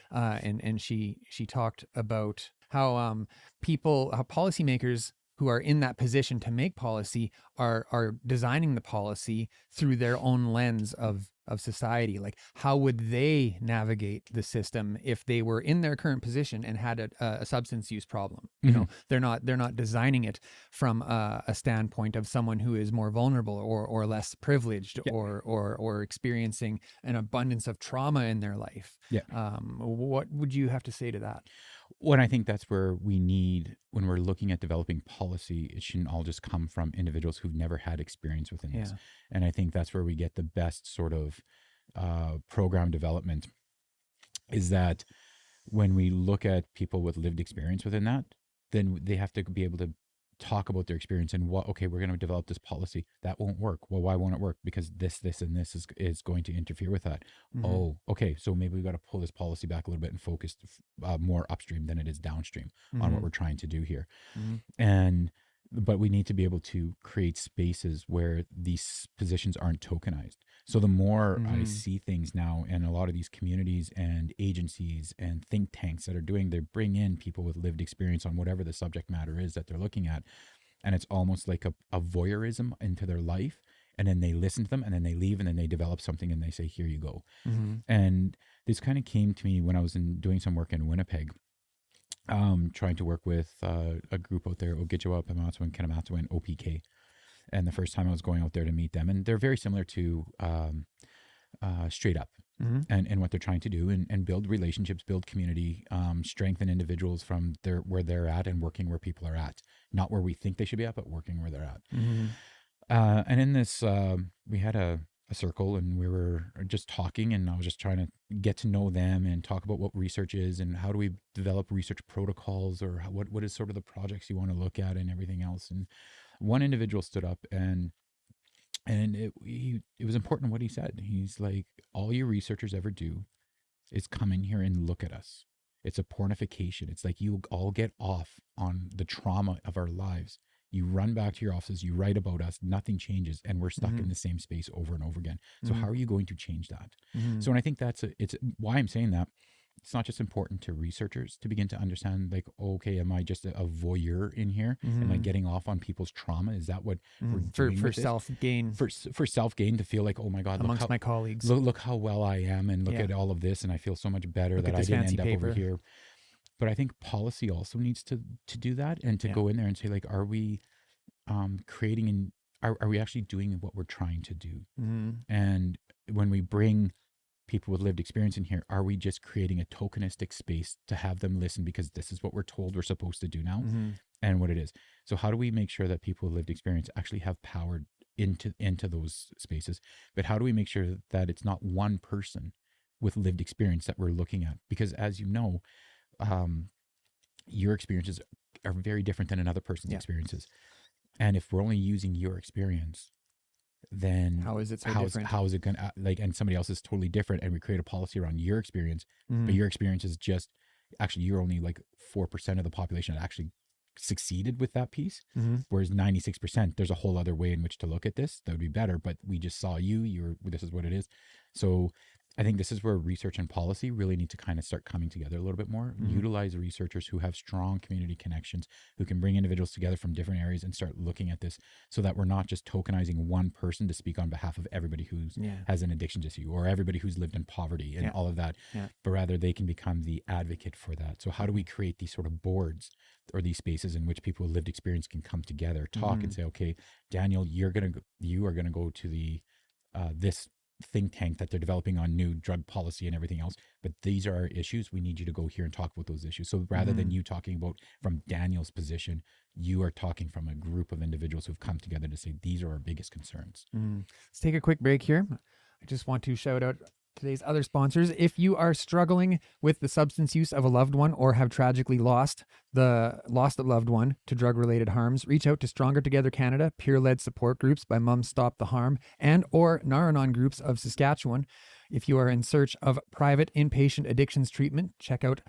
And she talked about how policymakers who are in that position to make policy are designing the policy through their own lens of society. Like, how would they navigate the system if they were in their current position and had a substance use problem? You know, they're not designing it from a standpoint of someone who is more vulnerable or less privileged, or experiencing an abundance of trauma in their life. What would you have to say to that? Well, I think that's where we need, when we're looking at developing policy, it shouldn't all just come from individuals who've never had experience within this. And I think that's where we get the best sort of program development, is that when we look at people with lived experience within that, then they have to be able to talk about their experience and okay, we're going to develop this policy. That won't work. Well, why won't it work? Because this, and this is going to interfere with that. Oh, okay. So maybe we got to pull this policy back a little bit and focus more upstream than it is downstream on what we're trying to do here. But we need to be able to create spaces where these positions aren't tokenized. So the more I see things now, and a lot of these communities and agencies and think tanks that are doing, they bring in people with lived experience on whatever the subject matter is that they're looking at. And it's almost like a voyeurism into their life. And then they listen to them, and then they leave, and then they develop something, and they say, here you go. And this kind of came to me when I was doing some work in Winnipeg. Trying to work with a group out there, Ogijiwa, Pamatsu, Kinamatsu, and OPK. And the first time I was going out there to meet them, and they're very similar to Straight Up and what they're trying to do, and build relationships, build community, strengthen individuals from where they're at and working where people are at. Not where we think they should be at, but working where they're at. And in this, we had a circle, and we were just talking, and I was just trying to get to know them and talk about what research is and how do we develop research protocols, or what is sort of the projects you want to look at and everything else. And one individual stood up, and it was important what he said. He's like, all you researchers ever do is come in here and look at us. It's a pornification. It's like you all get off on the trauma of our lives. You run back to your offices, you write about us, nothing changes, and we're stuck in the same space over and over again. So how are you going to change that? So, and I think it's why I'm saying that. It's not just important to researchers to begin to understand, like, okay, am I just a voyeur in here? Am I getting off on people's trauma? Is that what we're doing for self-gain? For self-gain, to feel like, oh my God, amongst my colleagues. Look how well I am, and look at all of this, and I feel so much better that I didn't end up over here. But I think policy also needs to do that, and to go in there and say, like, are we creating are we actually doing what we're trying to do? And when we bring people with lived experience in here, are we just creating a tokenistic space to have them listen because this is what we're told we're supposed to do now and what it is? So how do we make sure that people with lived experience actually have power into those spaces? But how do we make sure that it's not one person with lived experience that we're looking at? Because as you know, your experiences are very different than another person's experiences. And if we're only using your experience, then how is it so different? How is it going to, like, and somebody else is totally different, and we create a policy around your experience, but your experience is just, actually, you're only like 4% of the population that actually succeeded with that piece, whereas 96%, there's a whole other way in which to look at this that would be better, but we just saw this is what it is. So I think this is where research and policy really need to kind of start coming together a little bit more. Utilize researchers who have strong community connections, who can bring individuals together from different areas and start looking at this, so that we're not just tokenizing one person to speak on behalf of everybody who has an addiction issue, or everybody who's lived in poverty and all of that, but rather they can become the advocate for that. So how do we create these sort of boards or these spaces in which people with lived experience can come together, talk and say, okay, Daniel, you are going to go to the this think tank that they're developing on new drug policy and everything else, but these are our issues. We need you to go here and talk about those issues. So rather than you talking about from Daniel's position, you are talking from a group of individuals who've come together to say, these are our biggest concerns. Let's take a quick break here. I just want to shout out today's other sponsors. If you are struggling with the substance use of a loved one, or have tragically lost a loved one to drug-related harms, reach out to Stronger Together Canada, peer-led support groups by Mums Stop the Harm, and or Nar-Anon groups of Saskatchewan. If you are in search of private inpatient addictions treatment, check out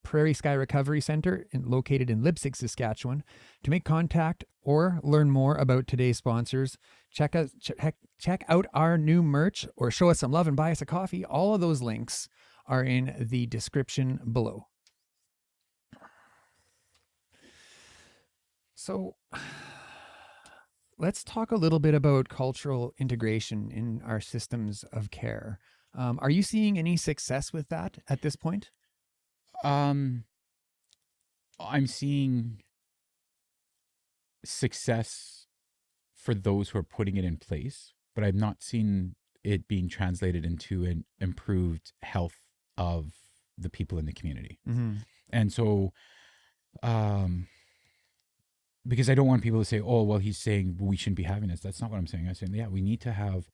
Prairie Sky Recovery Center, located in Leipzig, Saskatchewan. To make contact or learn more about today's sponsors, check out our new merch, or show us some love and buy us a coffee. All of those links are in the description below. So let's talk a little bit about cultural integration in our systems of care. Are you seeing any success with that at this point? I'm seeing success for those who are putting it in place, but I've not seen it being translated into an improved health of the people in the community. Mm-hmm. And so, because I don't want people to say, oh, well, he's saying we shouldn't be having this. That's not what I'm saying. I'm saying, yeah, we need to have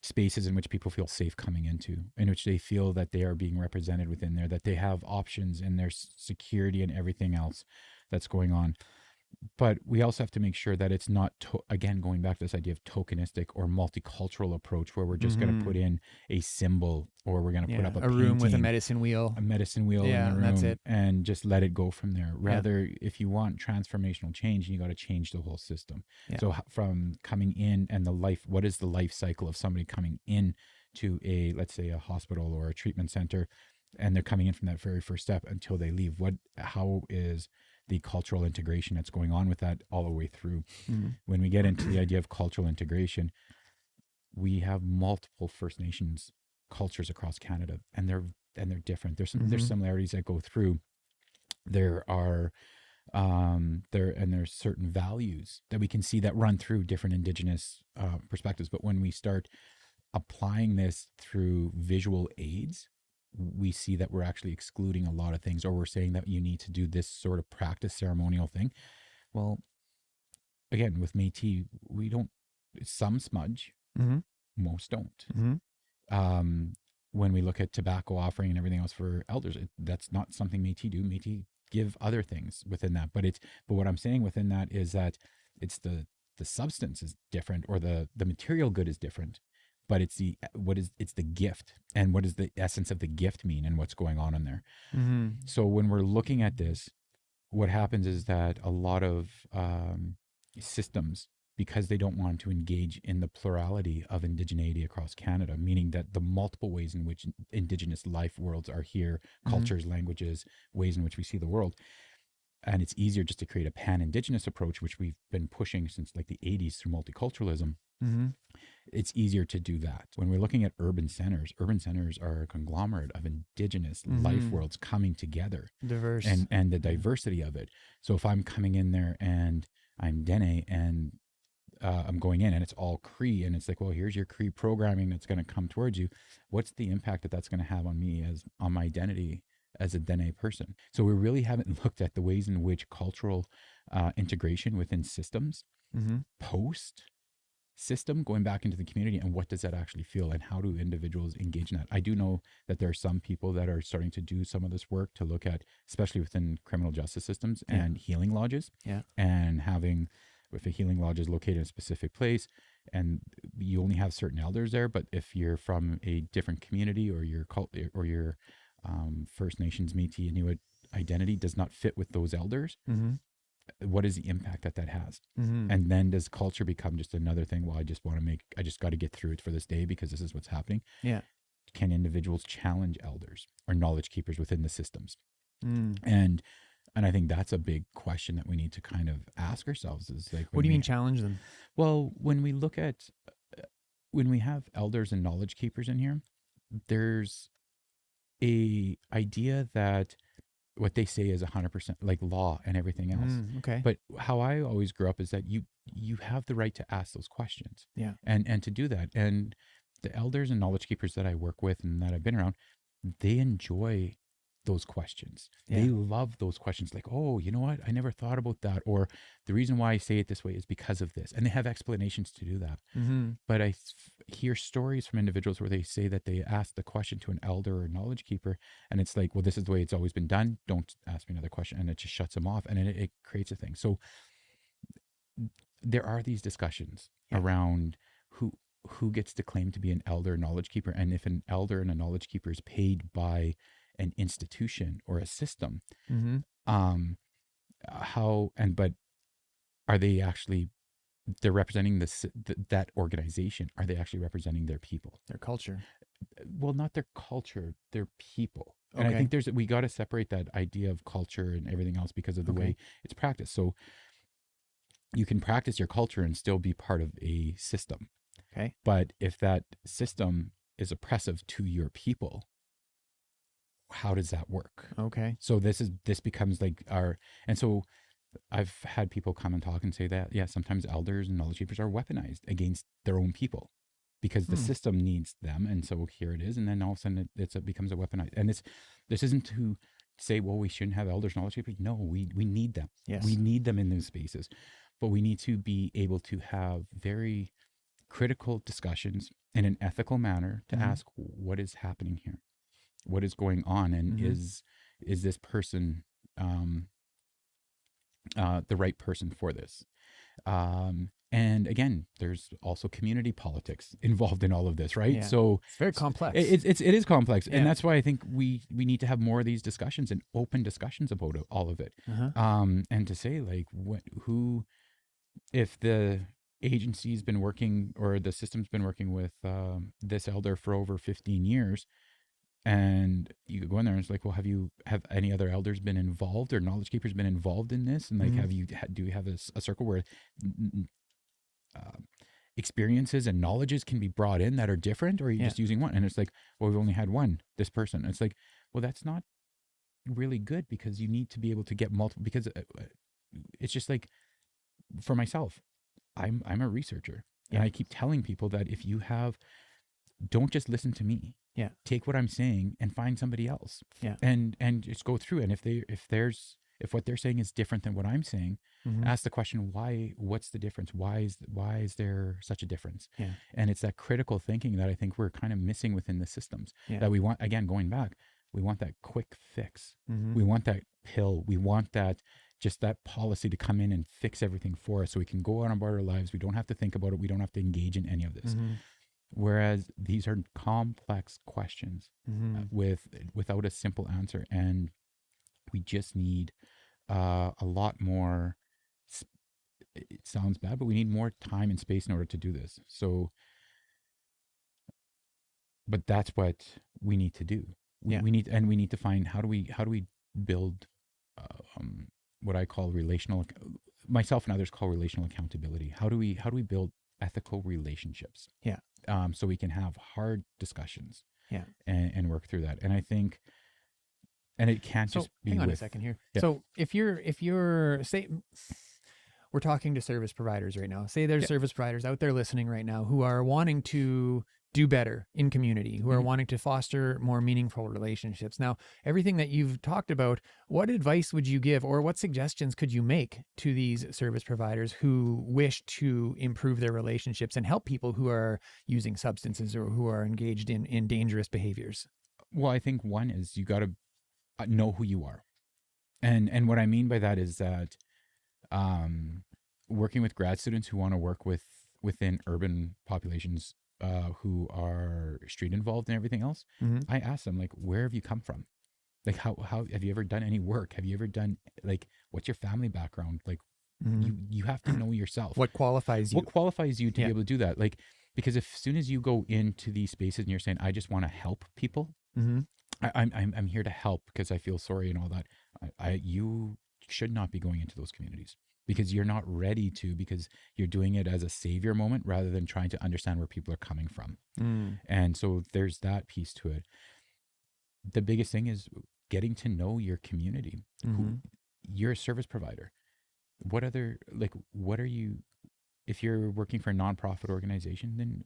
spaces in which people feel safe coming into, in which they feel that they are being represented within there, that they have options in their security and everything else that's going on. But we also have to make sure that it's not, again, going back to this idea of tokenistic or multicultural approach where we're just going to put in a symbol or we're going to put up a painting, room with a medicine wheel in the room, that's it. and just let it go from there. Rather, if you want transformational change, you got to change the whole system. Yeah. So from coming in and what is the life cycle of somebody coming in to let's say a hospital or a treatment center, and they're coming in from that very first step until they leave. How is the cultural integration that's going on with that all the way through? Mm-hmm. When we get into the idea of cultural integration, we have multiple First Nations cultures across Canada, and they're different. There's similarities that go through. There are there's certain values that we can see that run through different Indigenous perspectives. But when we start applying this through visual aids, we see that we're actually excluding a lot of things, or we're saying that you need to do this sort of practice ceremonial thing. Well, again, with Métis, we don't, some smudge, most don't. When we look at tobacco offering and everything else for elders, that's not something Métis do. Métis give other things within that. But what I'm saying within that is that it's the substance is different, or the material good is different. But it's the gift, and what does the essence of the gift mean, and what's going on in there. So when we're looking at this, what happens is that a lot of systems, because they don't want to engage in the plurality of indigeneity across Canada, meaning that the multiple ways in which Indigenous life worlds are here, cultures, languages, ways in which we see the world. And it's easier just to create a pan-Indigenous approach, which we've been pushing since like the 80s through multiculturalism. It's easier to do that. When we're looking at urban centers are a conglomerate of Indigenous life worlds coming together. Diverse. And the diversity of it. So if I'm coming in there and I'm Dene and I'm going in and it's all Cree, and it's like, well, here's your Cree programming that's going to come towards you. What's the impact that's going to have on me on my identity as a Dene person? So we really haven't looked at the ways in which cultural integration within systems post system going back into the community, and what does that actually feel, and how do individuals engage in that? I do know that there are some people that are starting to do some of this work to look at, especially within criminal justice systems and healing lodges, and having, if a healing lodge is located in a specific place and you only have certain elders there, but if you're from a different community, or your First Nations, Métis, Inuit identity does not fit with those elders, what is the impact that has? And then does culture become just another thing? Well, I just got to get through it for this day because this is what's happening. Yeah. Can individuals challenge elders or knowledge keepers within the systems? And I think that's a big question that we need to kind of ask ourselves, is like, what do you mean challenge them? Well, when we look at, when we have elders and knowledge keepers in here, there's a idea that what they say is 100% like law and everything else. Okay. But how I always grew up is that you have the right to ask those questions. Yeah. And to do that. And the elders and knowledge keepers that I work with and that I've been around, they enjoy those questions. Yeah. They love those questions. Like, oh, you know what? I never thought about that. Or the reason why I say it this way is because of this. And they have explanations to do that. But I hear stories from individuals where they say that they ask the question to an elder or knowledge keeper, and it's like, well, this is the way it's always been done. Don't ask me another question. And it just shuts them off, and it creates a thing. So there are these discussions around who gets to claim to be an elder or knowledge keeper. And if an elder and a knowledge keeper is paid by an institution or a system, but are they actually, they're representing that organization? Are they actually representing their people, their culture? Well, not their culture, their people. And I Okay. think we got to separate that idea of culture and everything else because of the way it's practiced. So you can practice your culture and still be part of a system. Okay. But if that system is oppressive to your people, how does that work? Okay. So this becomes like and so I've had people come and talk and say that, yeah, sometimes elders and knowledge keepers are weaponized against their own people because the system needs them. And so here it is. And then all of a sudden it becomes a weaponized. And this isn't to say, well, we shouldn't have elders, knowledge keepers. No, we need them. Yes. We need them in those spaces. But we need to be able to have very critical discussions in an ethical manner to ask what is happening here, what is going on, and is this person the right person for this? And again, there's also community politics involved in all of this, right? Yeah. So It's very complex. it is complex, Yeah. and that's why I think we need to have more of these discussions and open discussions about all of it. And to say like if the agency's been working or the system's been working with this elder for over 15 years, and you could go in there and it's like, well, have any other elders been involved or knowledge keepers been involved in this? And like, do you have a circle where experiences and knowledges can be brought in that are different, or are you just using one? And it's like, well, we've only had this person. And it's like, well, that's not really good because you need to be able to get multiple, because it's just like, for myself, I'm a researcher, and I keep telling people that if you don't just listen to me. Yeah. Take what I'm saying and find somebody else. Yeah. And just go through. And if what they're saying is different than what I'm saying, ask the question, why? What's the difference? Why is there such a difference? Yeah. And it's that critical thinking that I think we're kind of missing within the systems. Yeah. That we want, again, going back, we want that quick fix. We want that pill. We want that policy to come in and fix everything for us so we can go on about our lives. We don't have to think about it. We don't have to engage in any of this. Whereas these are complex questions without a simple answer. And we just need a lot more, it sounds bad, but we need more time and space in order to do this. So, but that's what we need to do. We need to find, how do we build what I call myself and others call relational accountability. How do we build ethical relationships? Yeah. So we can have hard discussions. Yeah. And work through that. And I think, and it can't just be hang on a second here. Yeah. So if you're say, we're talking to service providers right now. Say there's service providers out there listening right now who are wanting to do better in community, who are wanting to foster more meaningful relationships. Now, everything that you've talked about, what advice would you give, or what suggestions could you make to these service providers who wish to improve their relationships and help people who are using substances or who are engaged in dangerous behaviors? Well, I think one is you got to know who you are. And what I mean by that is that working with grad students who want to work within urban populations who are street involved and everything else, I ask them, like, where have you come from? Like, how have you ever done any work? Have you ever done, like, what's your family background? Like, you have to know yourself. What qualifies you? What qualifies you to be able to do that? Like, because as soon as you go into these spaces and you're saying, I just want to help people, I'm here to help because I feel sorry and all that, you should not be going into those communities. Because you're not ready to, because you're doing it as a savior moment rather than trying to understand where people are coming from. And so there's that piece to it. The biggest thing is getting to know your community. You're a service provider. What are you, if you're working for a nonprofit organization, then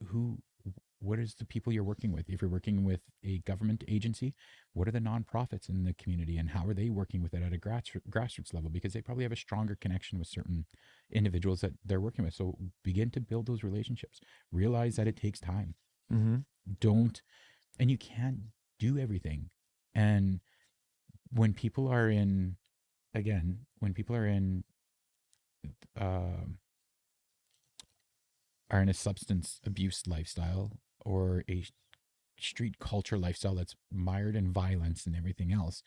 what is the people you're working with? If you're working with a government agency, what are the nonprofits in the community and how are they working with it at a grassroots level? Because they probably have a stronger connection with certain individuals that they're working with. So begin to build those relationships. Realize that it takes time. And you can't do everything. And when people are in a substance abuse lifestyle or a street culture lifestyle that's mired in violence and everything else,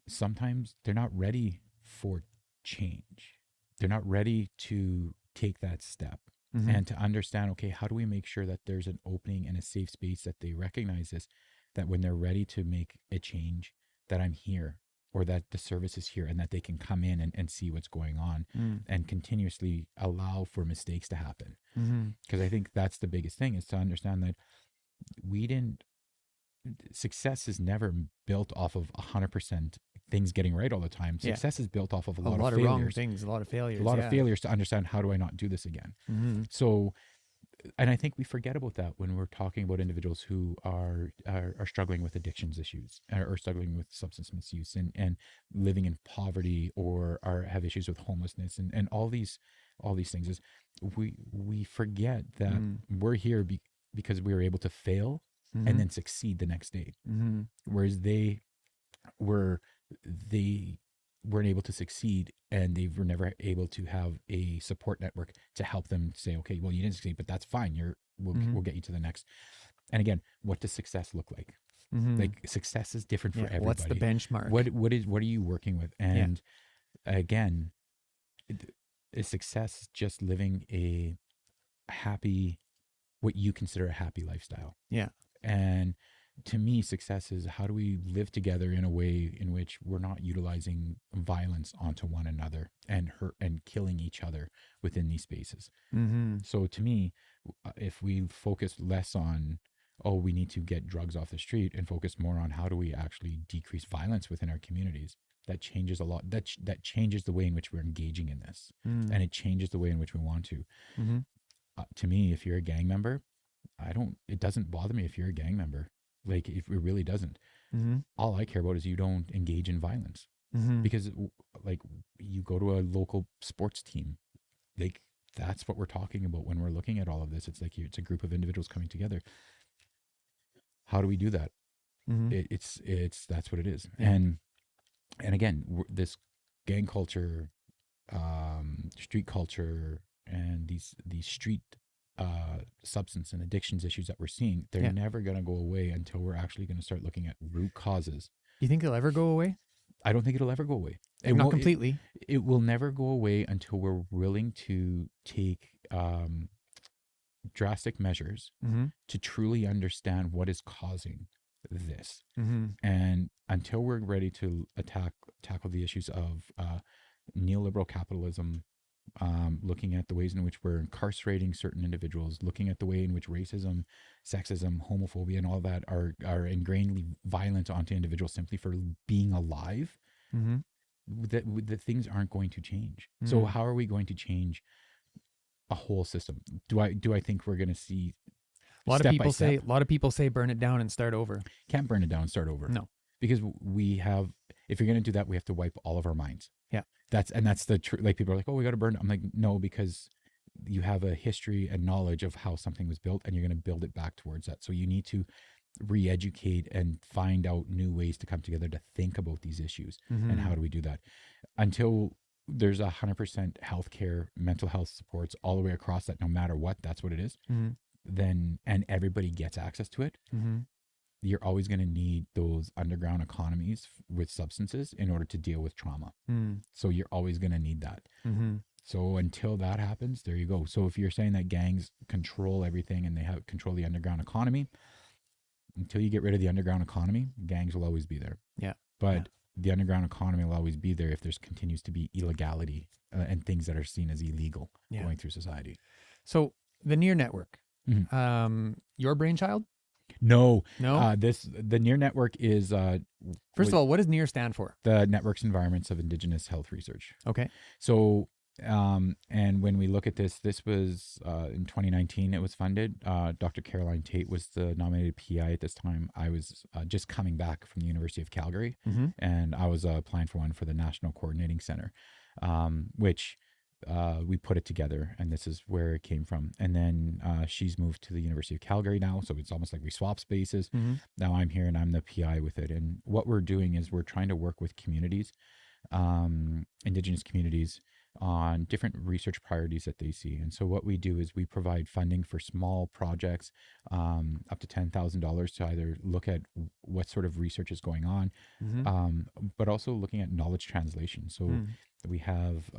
sometimes they're not ready for change. They're not ready to take that step and to understand, okay, how do we make sure that there's an opening and a safe space that they recognize this? that when they're ready to make a change, that I'm here, or that the service is here, and that they can come in and see what's going on and continuously allow for mistakes to happen. Because I think that's the biggest thing, is to understand that success is never built off of 100% things getting right all the time. Success is built off of a lot of failures. Wrong things, a lot of failures. A lot of failures to understand, how do I not do this again? So, and I think we forget about that when we're talking about individuals who are struggling with addictions issues, or struggling with substance misuse, and living in poverty, or have issues with homelessness, and all these things. Is we forget that we're here because we were able to fail and then succeed the next day. Whereas they weren't able to succeed, and they were never able to have a support network to help them say, okay, well, you didn't succeed, but that's fine. We'll get you to the next. And again, what does success look like? Like, success is different for everybody. What's the benchmark? What are you working with? And again, is success just living a happy, what you consider a happy lifestyle? Yeah. And to me, success is, how do we live together in a way in which we're not utilizing violence onto one another and hurt and killing each other within these spaces. So to me, if we focus less on, we need to get drugs off the street, and focus more on how do we actually decrease violence within our communities, that changes a lot. That changes the way in which we're engaging in this, and it changes the way in which we want to. To me, if you're a gang member, it doesn't bother me if you're a gang member. Like, it really doesn't. All I care about is you don't engage in violence. Because, like, you go to a local sports team, like, that's what we're talking about when we're looking at all of this. It's like, it's a group of individuals coming together. How do we do that? It's that's what it is. And again, this gang culture, street culture, and these street substance and addictions issues that we're seeing, they're never going to go away until we're actually going to start looking at root causes. You think they'll ever go away? I don't think it'll ever go away. Not completely. It will never go away until we're willing to take drastic measures to truly understand what is causing this. And until we're ready to tackle the issues of neoliberal capitalism, looking at the ways in which we're incarcerating certain individuals, looking at the way in which racism, sexism, homophobia, and all that are ingrainedly violent onto individuals simply for being alive, the things aren't going to change. So how are we going to change a whole system? Do I think we're going to see a lot of people say burn it down and start over? Can't burn it down and start over. No. Because if you're going to do that, we have to wipe all of our minds. Yeah. That's the truth. Like, people are like, we got to burn it. I'm like, no, because you have a history and knowledge of how something was built, and you're going to build it back towards that. So you need to re-educate and find out new ways to come together to think about these issues. And how do we do that? Until there's 100% healthcare, mental health supports all the way across that, no matter what, that's what it is. Then, and everybody gets access to it. You're always going to need those underground economies with substances in order to deal with trauma. So you're always going to need that. So until that happens, there you go. So if you're saying that gangs control everything and they control the underground economy, until you get rid of the underground economy, gangs will always be there. Yeah. But the underground economy will always be there if there's continues to be illegality and things that are seen as illegal going through society. So the NEIHR Network, your brainchild? No. The NEIHR Network is... First of all, what does NEIHR stand for? The Networks Environments of Indigenous Health Research. Okay. So, and when we look at this was in 2019 it was funded. Dr. Caroline Tate was the nominated PI at this time. I was just coming back from the University of Calgary, and I was applying for one for the National Coordinating Center, which... we put it together, and this is where it came from. And then she's moved to the University of Calgary now, so it's almost like we swap spaces. Now I'm here and I'm the PI with it. And what we're doing is we're trying to work with communities, Indigenous communities, on different research priorities that they see. And so what we do is we provide funding for small projects, up to $10,000, to either look at what sort of research is going on, but also looking at knowledge translation. So we have,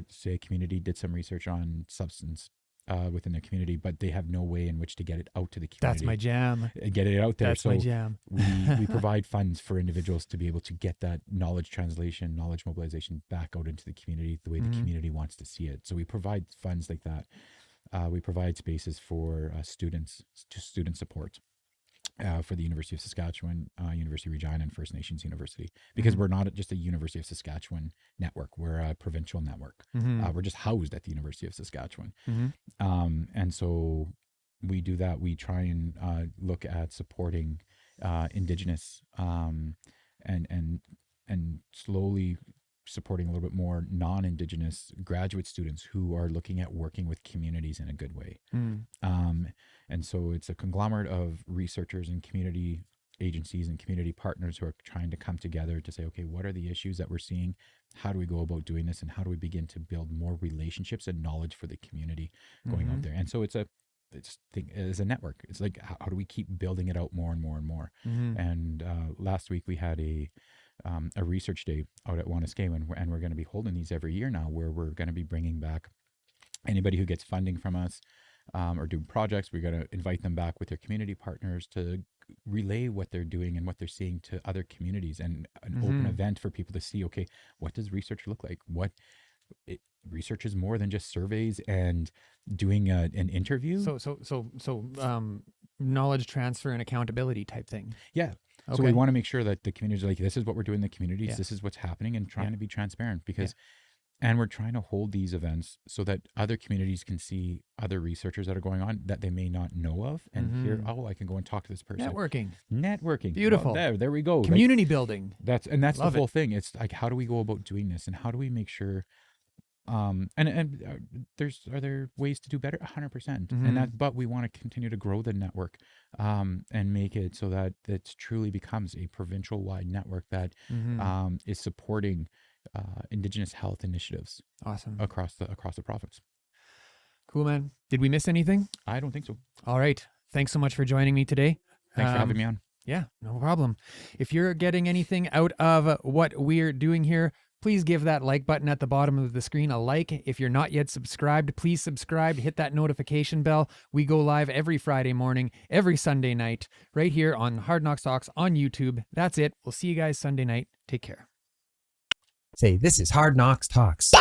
say, a community did some research on substance within the community, but they have no way in which to get it out to the community. That's my jam. Get it out there. That's my jam. we provide funds for individuals to be able to get that knowledge translation, knowledge mobilization back out into the community the way the community wants to see it. So we provide funds like that. We provide spaces for students, to student support. For the University of Saskatchewan, University of Regina, and First Nations University, because we're not just a University of Saskatchewan network, we're a provincial network. We're just housed at the University of Saskatchewan. And so we do that. We try and look at supporting Indigenous and slowly supporting a little bit more non-Indigenous graduate students who are looking at working with communities in a good way. And so it's a conglomerate of researchers and community agencies and community partners who are trying to come together to say, okay, what are the issues that we're seeing? How do we go about doing this? And how do we begin to build more relationships and knowledge for the community going out there? And so it's a network. It's like, how do we keep building it out more and more and more? And last week we had a research day out at Saskatchewan, and we're going to be holding these every year now, where we're going to be bringing back anybody who gets funding from us or do projects. We're going to invite them back with their community partners to relay what they're doing and what they're seeing to other communities, and an open event for people to see, okay, what does research look like? Research is more than just surveys and doing an interview. So knowledge transfer and accountability type thing. Yeah. Okay. So we want to make sure that the communities are like, this is what we're doing in the communities. This is what's happening, and trying to be transparent, because, and we're trying to hold these events so that other communities can see other researchers that are going on that they may not know of, and hear, oh, I can go and talk to this person. Networking. Beautiful. Well, there we go. Community building. That's Love the whole thing. It's like, how do we go about doing this, and how do we make sure, are there ways to do better? 100%. But we want to continue to grow the network, and make it so that it truly becomes a provincial wide network that is supporting Indigenous health initiatives. Awesome. across the province. Cool, man. Did we miss anything? I don't think so. All right. Thanks so much for joining me today. Thanks for having me on. Yeah, no problem. If you're getting anything out of what we're doing here, please give that like button at the bottom of the screen a like. If you're not yet subscribed, please subscribe, hit that notification bell. We go live every Friday morning, every Sunday night, right here on Hard Knox Talks on YouTube. That's it. We'll see you guys Sunday night. Take care. Say, this is Hard Knox Talks.